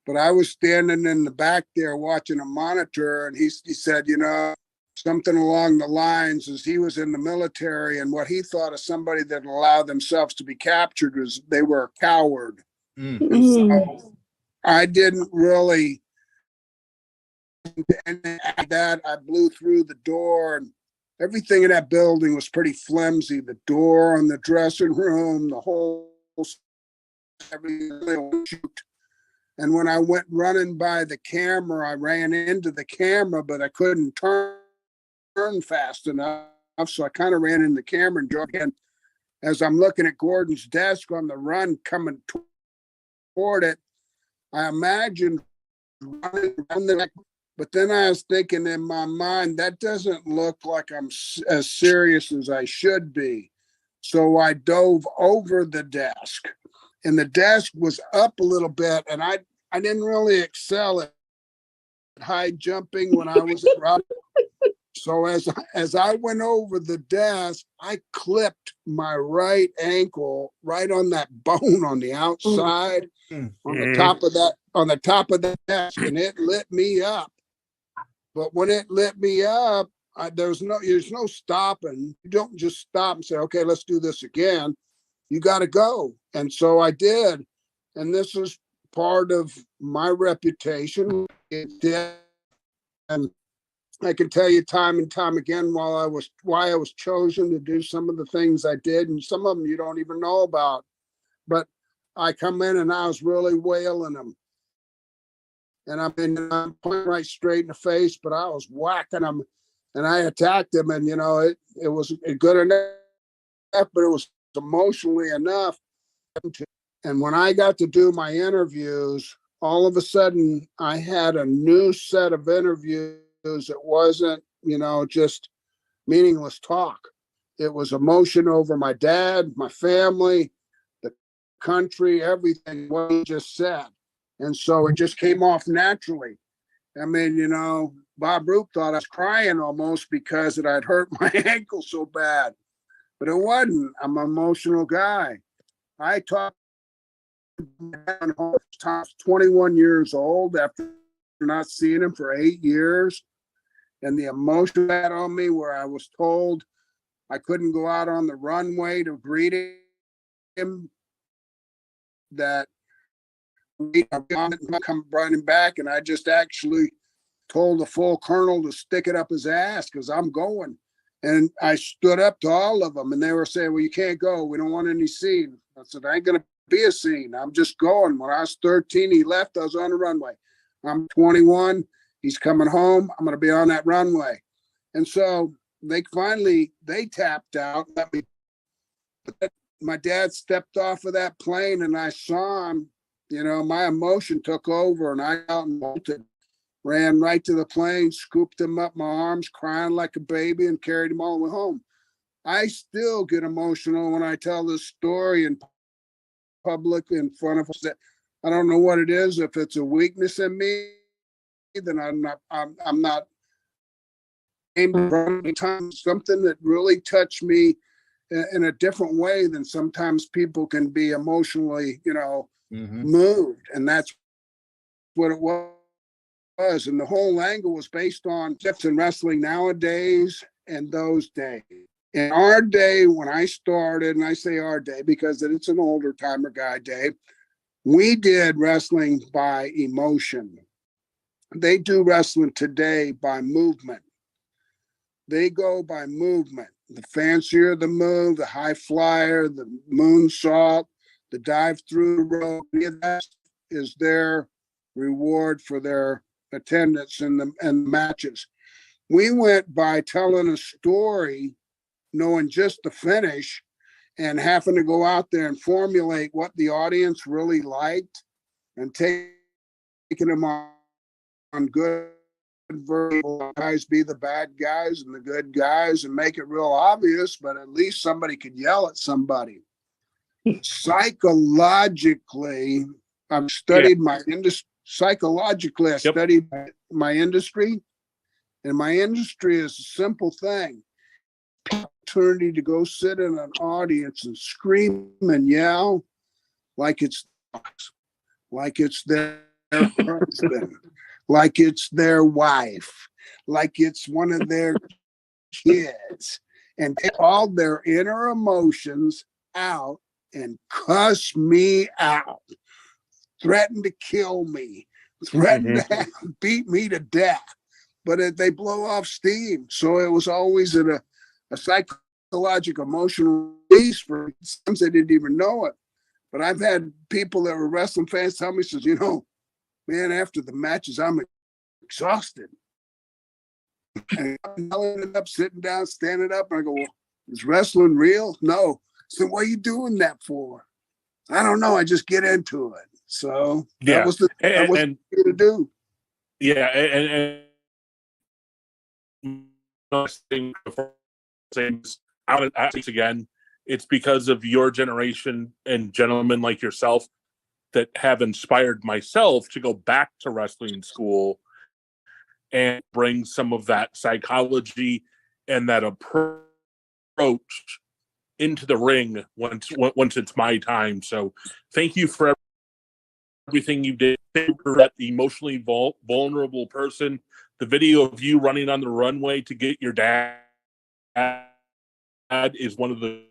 But I was standing in the back there watching a monitor, and he said, something along the lines as he was in the military, and what he thought of somebody that allowed themselves to be captured was they were a coward. So I didn't really that. I blew through the door, and everything in that building was pretty flimsy. The door on the dressing room, the whole everything. And when I went running by the camera, I ran into the camera, but I couldn't turn fast enough. So I kind of ran in the camera and drove in. As I'm looking at Gordon's desk on the run coming toward it, I imagined running around the neck. But then I was thinking in my mind, that doesn't look like I'm as serious as I should be. So I dove over the desk, and the desk was up a little bit, and I didn't really excel at high jumping when I was at Rock. So as I went over the desk, I clipped my right ankle right on that bone on the outside, on the top of that desk, and it lit me up. But when it lit me up, there's no stopping. You don't just stop and say, okay, let's do this again. You got to go. And so I did. And this is part of my reputation. It did. And I can tell you time and time again why I was chosen to do some of the things I did, and some of them you don't even know about. But I come in and I was really wailing them. And I'm pointing right straight in the face, but I was whacking them, and I attacked them. And, it was good enough, but it was emotionally enough. And when I got to do my interviews, all of a sudden I had a new set of interviews. It wasn't, just meaningless talk. It was emotion over my dad, my family, the country, everything, what he just said. And so it just came off naturally. I mean, Bob Roop thought I was crying almost because I'd hurt my ankle so bad. But it wasn't. I'm an emotional guy. I talked when I was 21 years old after not seeing him for 8 years. And the emotion that on me where I was told I couldn't go out on the runway to greet him, that come running back, and I just actually told the full colonel to stick it up his ass because I'm going. And I stood up to all of them, and they were saying, well, you can't go. We don't want any scene. I said, I ain't going to be a scene. I'm just going. When I was 13, he left. I was on the runway. I'm 21. He's coming home. I'm going to be on that runway. And so they tapped out. My dad stepped off of that plane and I saw him, my emotion took over and I out and bolted, ran right to the plane, scooped him up my arms, crying like a baby and carried him all the way home. I still get emotional when I tell this story in public in front of us. I don't know what it is. If it's a weakness in me, then I'm not something that really touched me in a different way than sometimes people can be emotionally, moved. And that's what it was. And the whole angle was based on shifts in wrestling nowadays and those days. In our day, when I started, and I say our day because it's an older timer guy day, we did wrestling by emotion. They do wrestling today by movement. They go by movement. The fancier the move, the high flyer, the moonsault, the dive through the rope, that is their reward for their attendance in the matches. We went by telling a story, knowing just the finish, and having to go out there and formulate what the audience really liked and taking them on good verbal guys, be the bad guys and the good guys and make it real obvious, but at least somebody could yell at somebody. Psychologically, I've studied my industry. Psychologically, I studied my industry, and my industry is a simple thing. Opportunity to go sit in an audience and scream and yell like it's their husband, like it's their wife, like it's one of their kids, and take all their inner emotions out and cuss me out, threaten to kill me, threaten to beat me to death, but they blow off steam. So it was always a psychological, emotional release for some. They didn't even know it. But I've had people that were wrestling fans tell me, says, man, after the matches, I'm exhausted. And I ended up sitting down, standing up, and I go, well, is wrestling real? No. So what are you doing that for? I don't know. I just get into it. So that was the thing to do. Yeah, and again, it's because of your generation and gentlemen like yourself that have inspired myself to go back to wrestling school and bring some of that psychology and that approach into the ring once it's my time. So thank you for everything you did. For that emotionally vulnerable person, the video of you running on the runway to get your dad is one of the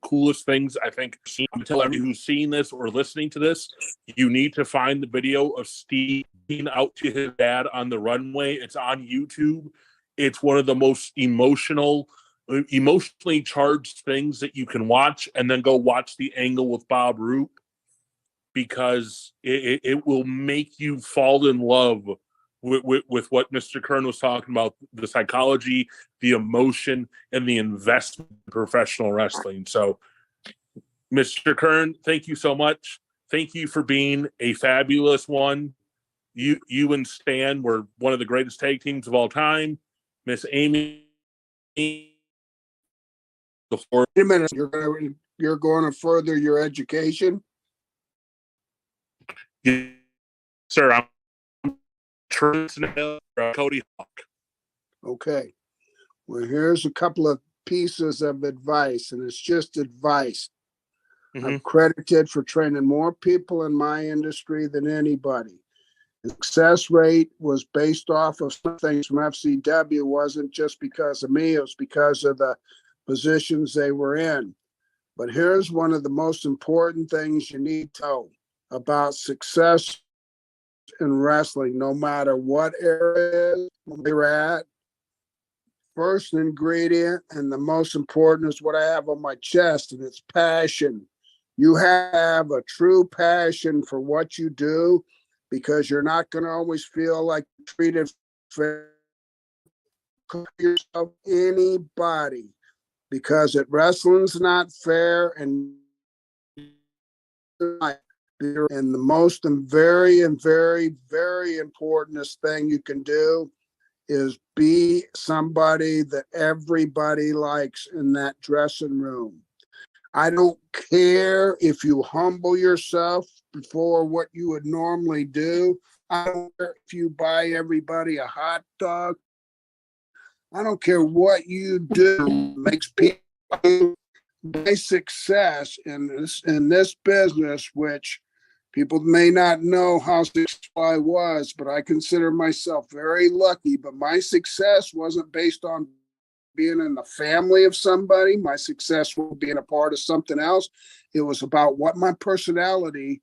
coolest things I think. I'm telling everybody who's seeing this or listening to this, you need to find the video of Steve being out to his dad on the runway. It's on YouTube. It's one of the most emotionally charged things that you can watch, and then go watch the angle with Bob Roop, because it will make you fall in love with what Mr. Keirn was talking about, the psychology, the emotion, and the investment in professional wrestling. So, Mr. Keirn, thank you so much. Thank you for being a fabulous one. You and Stan were one of the greatest tag teams of all time. Miss Amy. Wait a minute, you're going to further your education? Yes, sir, I'm Cody Hawk. Okay. Well, here's a couple of pieces of advice, and it's just advice. I'm credited for training more people in my industry than anybody. The success rate was based off of some things from FCW. It wasn't just because of me, it was because of the positions they were in. But here's one of the most important things you need to know about success in wrestling, no matter what area you're at. First ingredient, and the most important, is what I have on my chest, and it's passion. You have a true passion for what you do, because you're not going to always feel like treated fair. Yourself anybody, because it wrestling's not fair, and the most and very importantest thing you can do is be somebody that everybody likes in that dressing room. I don't care if you humble yourself before what you would normally do. I don't care if you buy everybody a hot dog. I don't care what you do makes people. My success in this business, which people may not know how successful I was, but I consider myself very lucky. But my success wasn't based on being in the family of somebody. My success was being a part of something else. It was about what my personality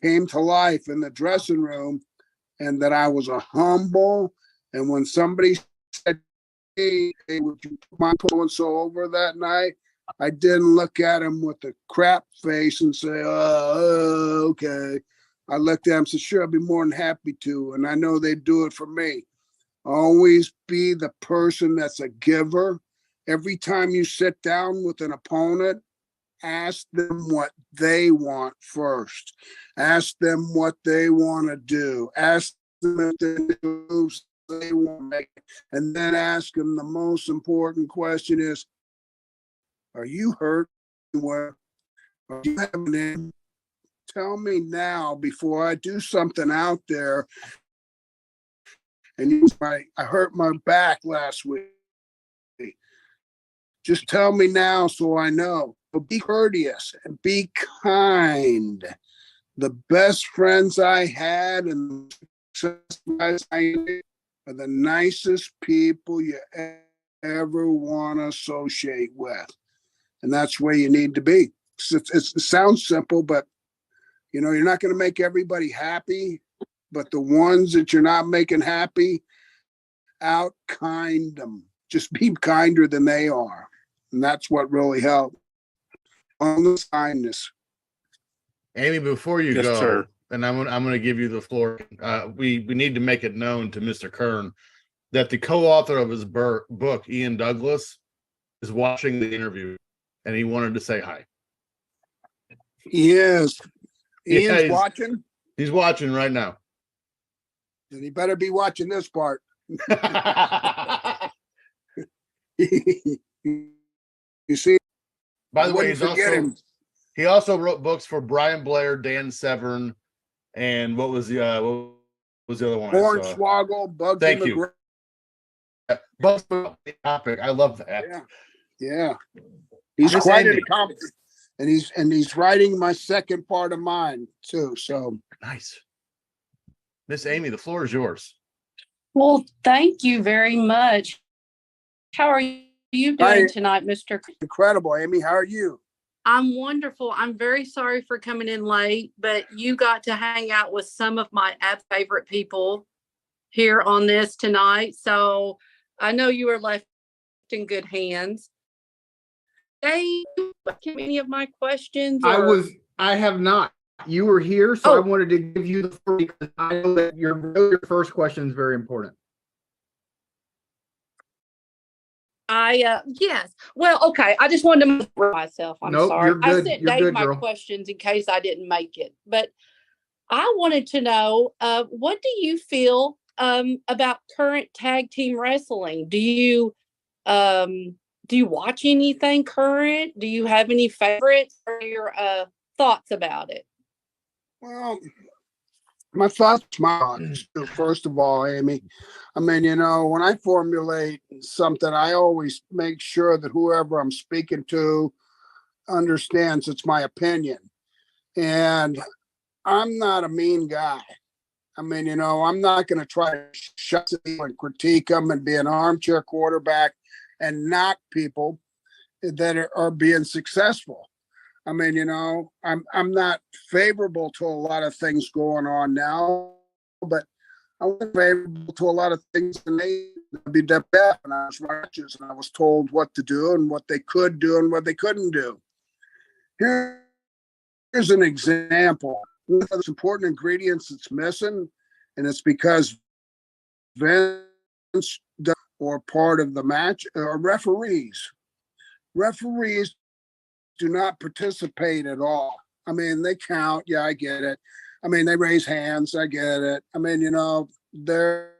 came to life in the dressing room, and that I was a humble. And when somebody said, "Hey, would you put my so-and-so over that night?" I didn't look at him with a crap face and say, "Oh, okay." I looked at him and said, "Sure, I'd be more than happy to." And I know they'd do it for me. Always be the person that's a giver. Every time you sit down with an opponent, ask them what they want first. Ask them what they want to do. Ask them if they want to make. And then ask them the most important question is, are you hurt? Are you having it? Tell me now before I do something out there. And I hurt my back last week. Just tell me now so I know. But be courteous and be kind. The best friends I had and the guys I are the nicest people you ever want to associate with. And that's where you need to be. It sounds simple, but you're not going to make everybody happy. But the ones that you're not making happy, out-kind them. Just be kinder than they are. And that's what really helps. Honest kindness. Amy, before you Yes, go, sir. and I'm going to give you the floor. We need to make it known to Mr. Keirn that the co-author of his book, Ian Douglas, is watching the interview, and he wanted to say hi. Yes. Ian's Yeah, watching? He's watching right now. And he better be watching this part. You see? By the way, he also wrote books for Brian Blair, Dan Severn, and what was the other one? Hornswoggle, Bugs. Thank you. Bugs topic. I love that. Yeah. He's quite an accomplishment. And he's writing my second part of mine too. So nice. Miss Amy, the floor is yours. Well, thank you very much. How are you doing tonight, Mr. Incredible, Amy. How are you? I'm wonderful. I'm very sorry for coming in late, but you got to hang out with some of my favorite people here on this tonight. So I know you were left in good hands. Hey, any of my questions? I have not. You were here, so I wanted to give you the floor because I know that your first question is very important. Yes. Well, okay. I just wanted to move myself. I'm sorry. You're good. I sent Dave my questions in case I didn't make it, but I wanted to know, what do you feel about current tag team wrestling? Do you watch anything current? Do you have any favorites or your thoughts about it? Well, my thoughts, first of all, Amy, I mean, when I formulate something, I always make sure that whoever I'm speaking to understands it's my opinion. And I'm not a mean guy. I mean, I'm not going to try to shut people and critique them and be an armchair quarterback and knock people that are being successful. I mean, I'm not favorable to a lot of things going on now, but I was favorable to a lot of things in the WWF, and I was righteous, and I was told what to do and what they could do and what they couldn't do. Here's an example. one of the most important ingredients that's missing, and it's because Vince or part of the match are referees. Referees do not participate at all. I mean, they count. Yeah, I get it. I mean, they raise hands. I get it. I mean, they're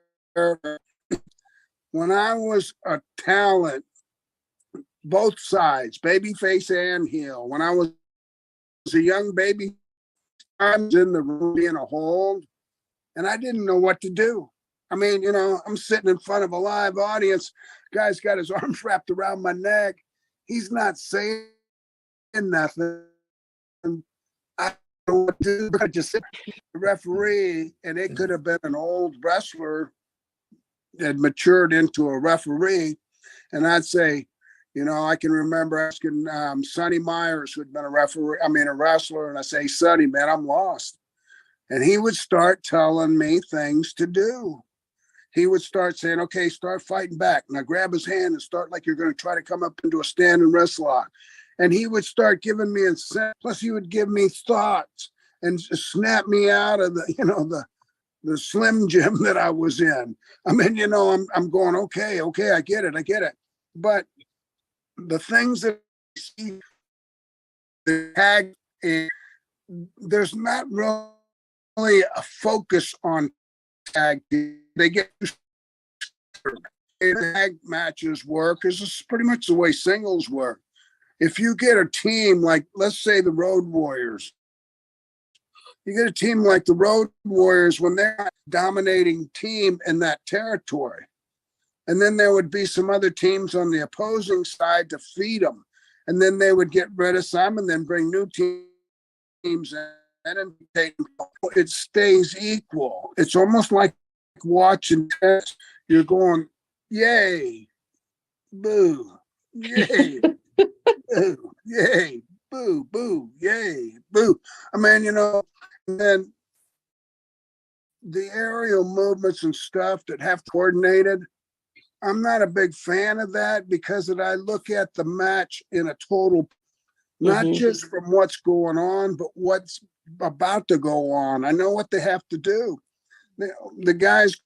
when I was a talent, both sides, babyface and heel. When I was a young baby, I was in the room being a hold, and I didn't know what to do. I mean, I'm sitting in front of a live audience. Guy's got his arms wrapped around my neck. He's not saying nothing. I don't know what to do. I just sit the referee, and it could have been an old wrestler that matured into a referee. And I'd say, I can remember asking Sonny Myers, who'd been a wrestler, and I say, Sonny, man, I'm lost. And he would start telling me things to do. He would start saying, okay, start fighting back. And I grab his hand and start like you're going to try to come up into a standing wrist lock. And he would start giving me incentives. Plus he would give me thoughts and snap me out of the Slim Jim that I was in. I mean, I'm going, okay, I get it. But the things that I see, the tag, there's not really a focus on tag. They get tag matches work is pretty much the way singles work. If you get a team like, let's say, the Road Warriors, you get a team like the Road Warriors when they're not dominating team in that territory. And then there would be some other teams on the opposing side to feed them. And then they would get rid of some and then bring new teams in, and it stays equal. It's almost like watching tennis. You're going, yay, boo, yay, boo, yay, boo, boo, yay, boo. I mean, and then the aerial movements and stuff that have coordinated, I'm not a big fan of that because I look at the match in a total, not just from what's going on, but what's about to go on. I know what they have to do. The guys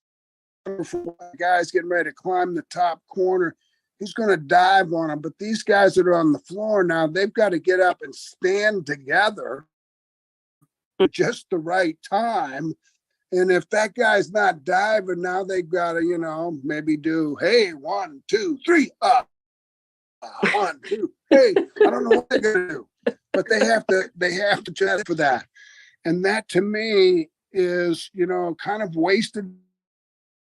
getting ready to climb the top corner, he's going to dive on them. But these guys that are on the floor now, they've got to get up and stand together at just the right time. And if that guy's not diving, now they've got to, maybe do, hey, 1, 2, 3, up. 1, 2, hey, I don't know what they're going to do, but they have to just for that. And that to me is, kind of wasted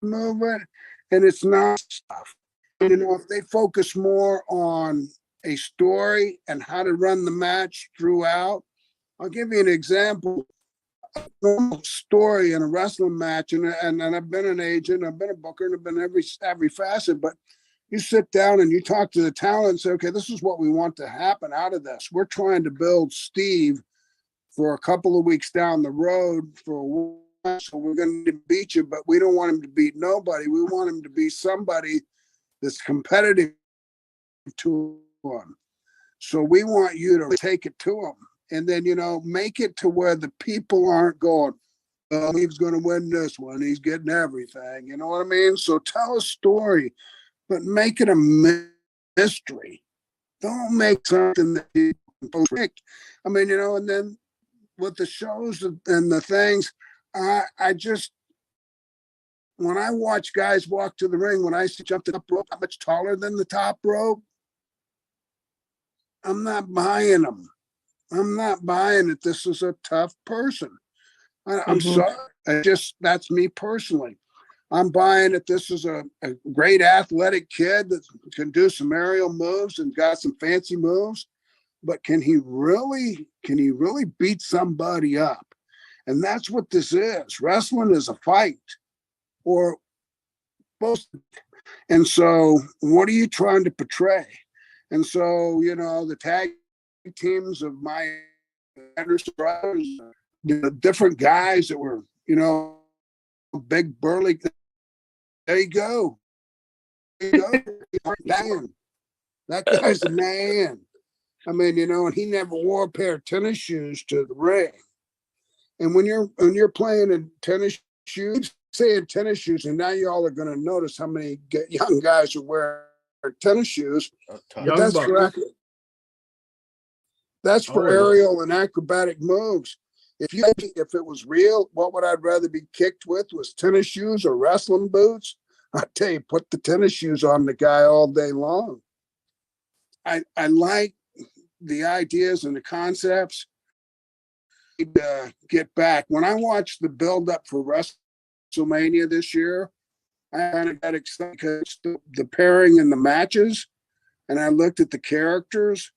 movement, and it's not stuff. If they focus more on a story and how to run the match throughout, I'll give you an example. A normal story in a wrestling match, and I've been an agent, I've been a booker, and I've been every facet, but you sit down and you talk to the talent and say, okay, this is what we want to happen out of this. We're trying to build Steve for a couple of weeks down the road for a while, so we're going to beat you, but we don't want him to beat nobody. We want him to be somebody that's competitive to him. So we want you to take it to him. And then, make it to where the people aren't going, oh, he's going to win this one. He's getting everything. You know what I mean? So tell a story, but make it a mystery. Don't make something that people can predict. I mean, and then with the shows and the things, I just, when I watch guys walk to the ring, when I see jump the top rope, how much taller than the top rope, I'm not buying them. I'm not buying it. This is a tough person. I'm sorry. That's me personally. I'm buying it. This is a great athletic kid that can do some aerial moves and got some fancy moves, but can he really beat somebody up? And that's what this is. Wrestling is a fight, or both. And so what are you trying to portray? And so, the tag teams of my Anderson brothers, different guys that were, big burly. There you go. Man. That guy's a man. I mean, and he never wore a pair of tennis shoes to the ring. And when you're playing in tennis shoes, saying tennis shoes, and now y'all are going to notice how many young guys are wearing tennis shoes. But that's for aerial and acrobatic moves. If it was real, what would I'd rather be kicked with? Was tennis shoes or wrestling boots? I tell you, put the tennis shoes on the guy all day long. I like the ideas and the concepts. Get back. When I watched the build up for WrestleMania this year, I kind of got excited because the pairing and the matches, and I looked at the characters.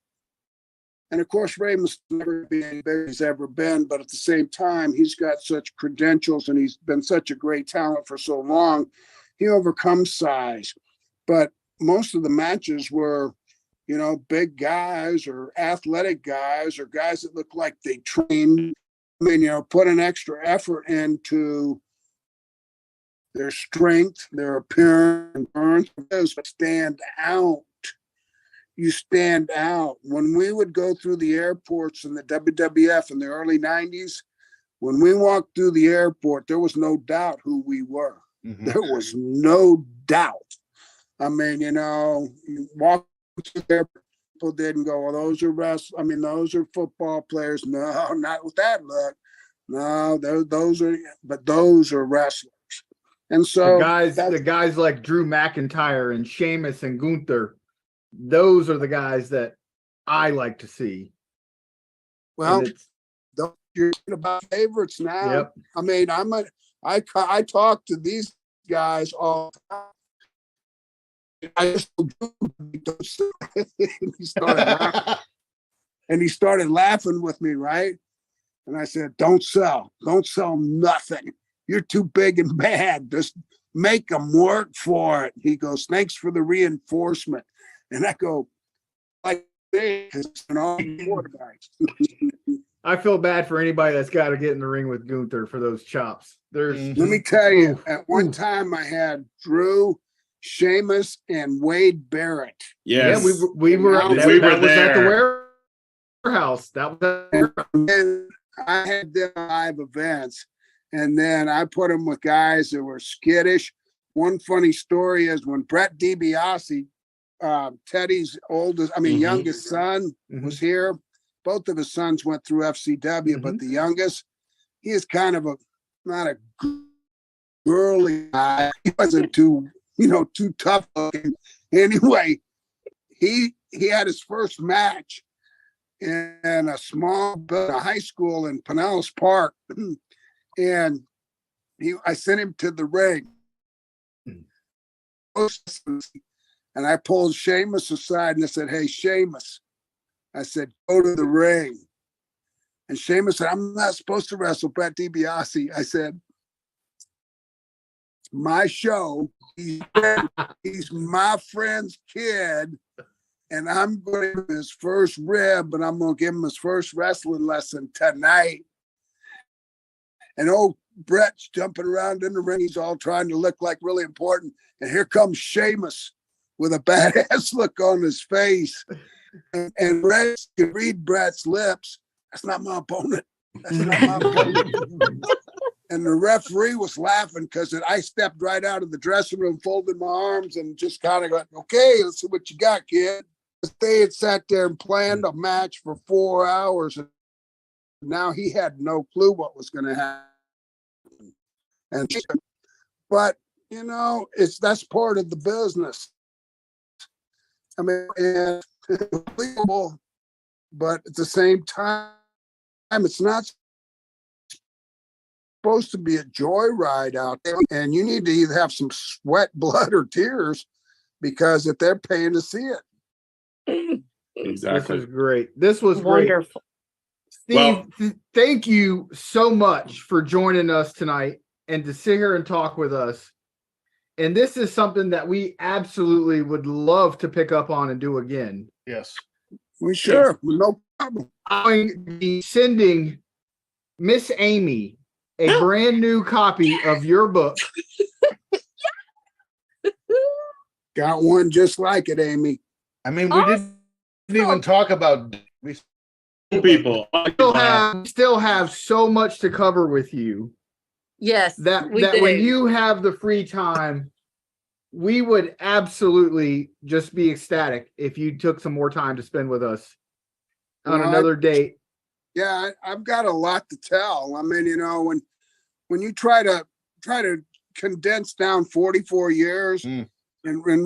And of course, Ray must never be as big as he's ever been, but at the same time, he's got such credentials and he's been such a great talent for so long. He overcomes size. But most of the matches were, big guys or athletic guys or guys that look like they trained. I mean, put an extra effort into their strength, their appearance, stand out. You stand out. When we would go through the airports in the WWF in the early 90s, when we walked through the airport, there was no doubt who we were. Mm-hmm. There was no doubt. I mean, you walk through the airport, people didn't go, well, those are football players. No, not with that look. No, those are wrestlers. And so the guys like Drew McIntyre and Sheamus and Gunther, those are the guys that I like to see. Well, you're about favorites now. Yep. I mean, I talk to these guys all the time. I just he started laughing with me, right? And I said, don't sell nothing. You're too big and bad. Just make them work for it. He goes, thanks for the reinforcement. And I go, like, quarterbacks. I feel bad for anybody that's got to get in the ring with Gunther for those chops. Let me tell you, at one time I had Drew, Sheamus, and Wade Barrett. Yes. Yeah, we were there. At the warehouse. I had them live events, and then I put them with guys that were skittish. One funny story is when Brett DiBiase, Teddy's youngest son, was here. Both of his sons went through FCW, but the youngest, he is kind of not a girly guy. He wasn't too tough looking. Anyway, he had his first match in a high school in Pinellas Park, and I sent him to the ring. And I pulled Sheamus aside and I said, hey, Sheamus, I said, go to the ring. And Sheamus said, I'm not supposed to wrestle Brett DiBiase. I said, my show, he's my friend's kid, and I'm going to give him his first rib, and I'm going to give him his first wrestling lesson tonight. And Brett's jumping around in the ring. He's all trying to look like really important. And here comes Sheamus with a badass look on his face. And Brett could read Brett's lips. That's not my opponent. That's not my opponent. And the referee was laughing because I stepped right out of the dressing room, folded my arms, and just kind of got, okay, let's see what you got, kid. They had sat there and planned a match for 4 hours. And now he had no clue what was going to happen. But that's part of the business. I mean, it's unbelievable, but at the same time, it's not supposed to be a joyride out there, and you need to either have some sweat, blood, or tears, because if they're paying to see it. Exactly. This was great. This was wonderful. Steve, thank you so much for joining us tonight and to sit here and talk with us. And this is something that we absolutely would love to pick up on and do again. Yes. We sure. No problem. I'm going to be sending Miss Amy a brand new copy of your book. Got one just like it, Amy. I mean, we didn't even talk about people. Still have so much to cover with you. Yes, That we do. when you have the free time, we would absolutely just be ecstatic if you took some more time to spend with us on another date. Yeah, I've got a lot to tell. I mean, when you try to condense down 44 years and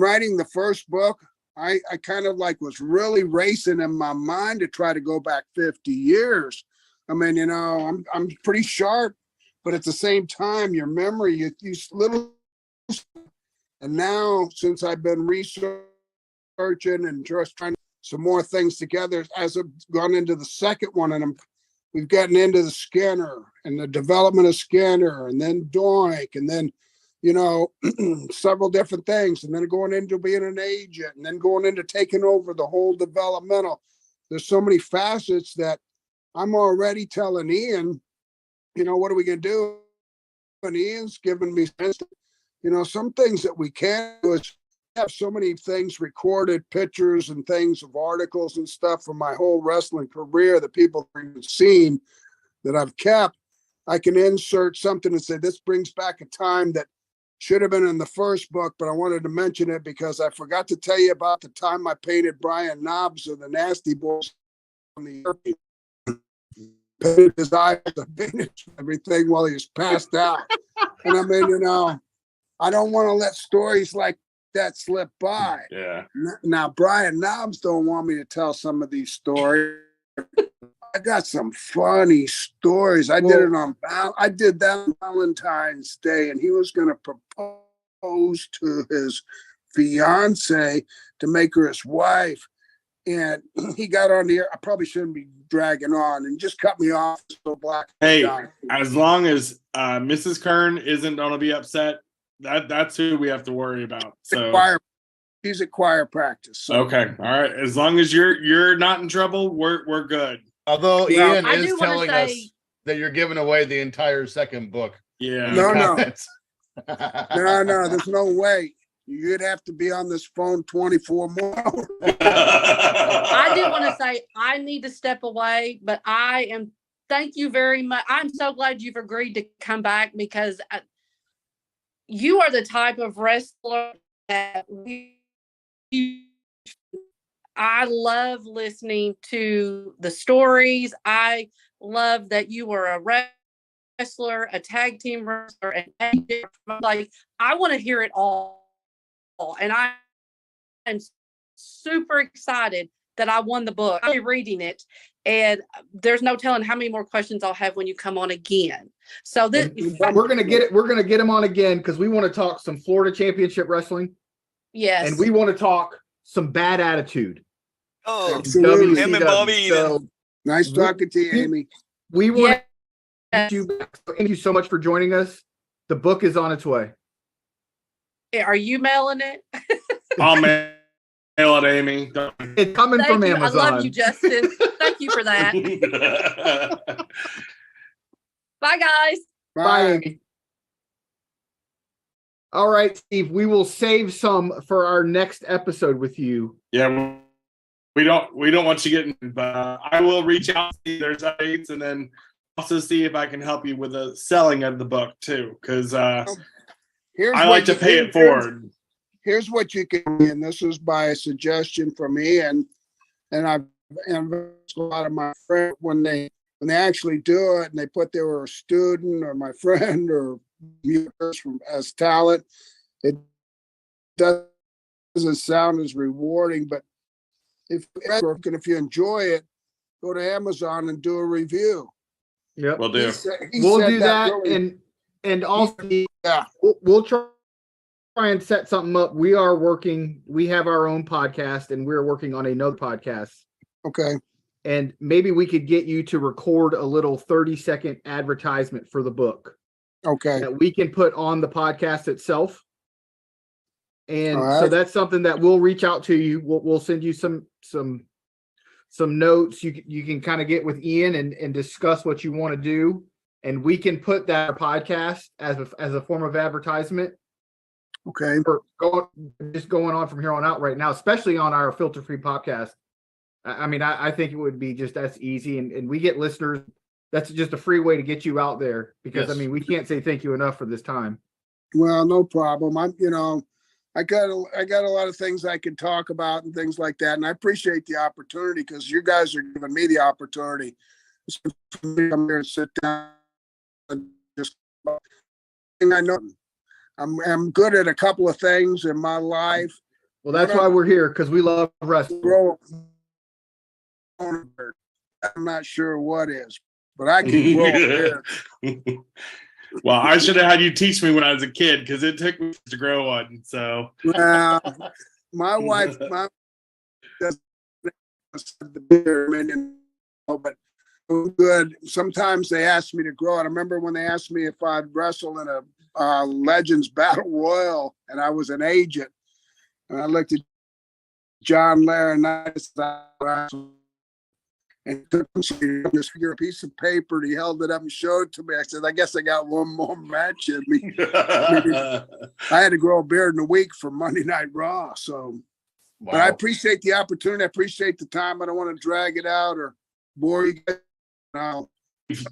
writing the first book, I kind of was really racing in my mind to try to go back 50 years. I mean, I'm pretty sharp, but at the same time, your memory, you little. And now, since I've been researching and just trying some more things together, as I've gone into the second one, and we've gotten into the Skinner and the development of Skinner, and then Doink, and then several different things, and then going into being an agent, and then going into taking over the whole developmental. There's so many facets that I'm already telling Ian, what are we going to do? And Ian's giving me some things that we can do is have so many things recorded, pictures and things of articles and stuff from my whole wrestling career that people haven't seen that I've kept. I can insert something and say, this brings back a time that should have been in the first book, but I wanted to mention it because I forgot to tell you about the time I painted Brian Knobs of the Nasty Boys on the painted his eyes, painted everything while he was passed out. And I mean, I don't want to let stories like that slip by. Yeah. Now, Brian Knobs don't want me to tell some of these stories. I got some funny stories. I did that on Valentine's Day, and he was going to propose to his fiance to make her his wife. And he got on the air. I probably shouldn't be dragging on, and just cut me off. So black. Hey, as long as Mrs. Keirn isn't going to be upset, that's who we have to worry about. So she's at choir practice. So. Okay, all right. As long as you're not in trouble, we're good. Although Ian is telling us that you're giving away the entire second book. Yeah. No. No, there's no way. You'd have to be on this phone 24 more hours. I do want to say I need to step away, but thank you very much. I'm so glad you've agreed to come back because you are the type of wrestler that I love listening to the stories. I love that you were a wrestler, a tag team wrestler, and I want to hear it all. And I am super excited that I won the book. I'm reading it, and there's no telling how many more questions I'll have when you come on again. So we're gonna get it. We're gonna get him on again because we want to talk some Florida Championship Wrestling. Yes, and we want to talk some Bad Attitude. Oh, absolutely. Him and Bobby. So, nice talking to you, Amy. We want you. Thank you so much for joining us. The book is on its way. Are you mailing it? I'll mail it, Amy. It's coming from Amazon. I love you, Justin. Thank you for that. Bye, guys. Bye, Amy. All right, Steve. We will save some for our next episode with you. Yeah, we don't want you getting, but I will reach out to see if there's dates, and then also see if I can help you with the selling of the book too, because I like to pay it forward. Here's what you can, and this is by a suggestion from Ian, and I've a lot of my friends when they actually do it and they put they were a student or my friend or as talent, it doesn't sound as rewarding, but if you enjoy it, go to Amazon and do a review. Yeah, we'll do. We'll do that, really, and also we'll try and set something up. We have our own podcast, and we're working on another podcast. Okay. And maybe we could get you to record a little 30-second advertisement for the book. Okay. That we can put on the podcast itself. And so that's something that we'll reach out to you. We'll send you some notes. You can kind of get with Ian and discuss what you want to do. And we can put that podcast as a form of advertisement. Okay. For going on from here on out right now, especially on our Filter Free podcast. I mean, I think it would be just that's easy, and we get listeners. That's just a free way to get you out there because Yes. I mean we can't say thank you enough for this time. Well, no problem. I got a lot of things I can talk about and things like that, and I appreciate the opportunity because you guys are giving me the opportunity to come here and sit down and just. I know I'm good at a couple of things in my life. Well, that's why we're here because we love wrestling. I'm not sure what is, but I can grow a beard. Well, I should have had you teach me when I was a kid because it took me to grow one. So, my wife, doesn't the beard, but good. Sometimes they ask me to grow it. I remember when they asked me if I'd wrestle in a Legends Battle Royal, and I was an agent, and I looked at John Laurinaitis and took a piece of paper and he held it up and showed it to me. I said, I guess I got one more match in me. I had to grow a beard in a week for Monday Night Raw. So, Wow. But I appreciate the opportunity. I appreciate the time. I don't want to drag it out or bore you guys.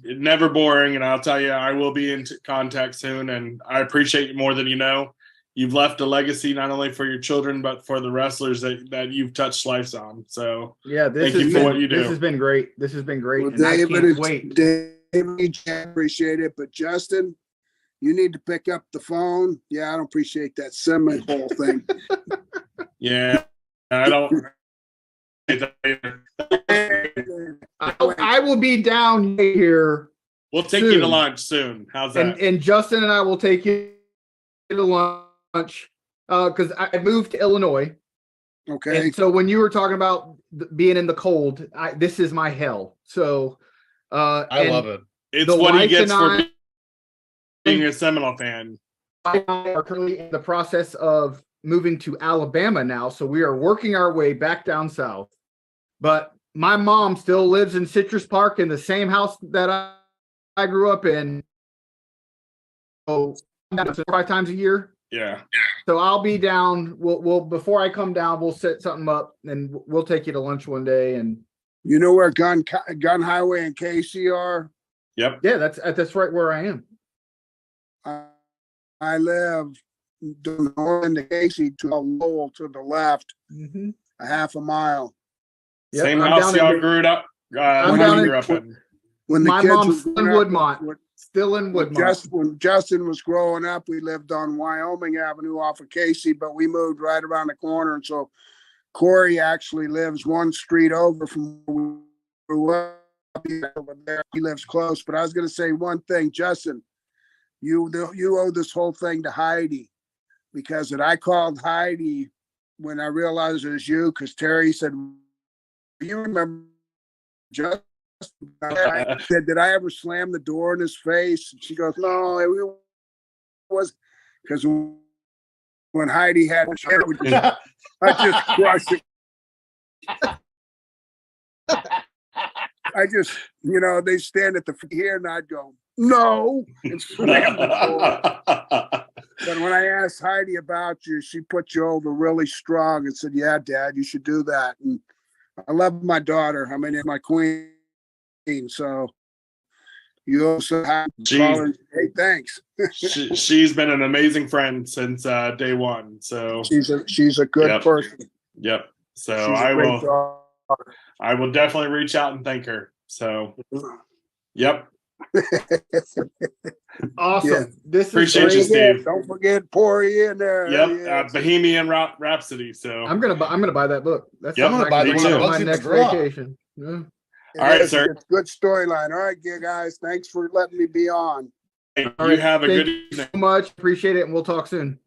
Never boring. And I'll tell you, I will be in contact soon. And I appreciate you more than you know. You've left a legacy not only for your children, but for the wrestlers that you've touched lives on. So yeah, thank you for what you do. This has been great. This has been great. Well, and David, I can't wait. David, I appreciate it. But Justin, you need to pick up the phone. Yeah, I don't appreciate that semi-whole thing. Yeah, I don't. I will be down here. We'll take soon. you to lunch soon. How's that? And Justin and I will take you to lunch because I moved to Illinois. Okay. And so when you were talking about being in the cold, this is my hell. So I love it. It's what he gets for being a Seminole fan. I are currently in the process of moving to Alabama now, so we are working our way back down south. But my mom still lives in Citrus Park in the same house that I grew up in. So 5 times a year. Yeah. So I'll be down. We'll before I come down, we'll set something up and we'll take you to lunch one day. And you know where Gun Highway and Casey are? Yep. Yeah, that's right where I am. I live north into Casey to Lowell to the left, a half a mile. Yep, same house y'all grew up. Grew up in. When the my kids mom's still in Woodmont. Still in Woodmont. When Justin was growing up, we lived on Wyoming Avenue off of Casey, but we moved right around the corner. And so Corey actually lives one street over from where we grew up over there. He lives close. But I was going to say one thing, Justin, you owe this whole thing to Heidi, because I called Heidi when I realized it was you, because Terry said, you remember Justin? I said, did I ever slam the door in his face? And she goes, no, it was because when Heidi had I just crushed it. I just, they stand at the here and I'd go, no, and slam the door. But when I asked Heidi about you, she put you over really strong and said, yeah, Dad, you should do that. And I love my daughter. I mean, my queen. So you also have to call her, hey, thanks. She's been an amazing friend since day one. So she's a good person. Yep. So I will definitely reach out and thank her. So yep. Awesome. Yeah. This appreciate is you, Steve. Don't forget Poirier in there. Yep. Bohemian Rhapsody. So I'm gonna buy that book. That's I'm gonna buy my next vacation. Yeah. All right, sir. It's a good storyline. All right, guys. Thanks for letting me be on. You have a good evening. So much. Appreciate it, and we'll talk soon.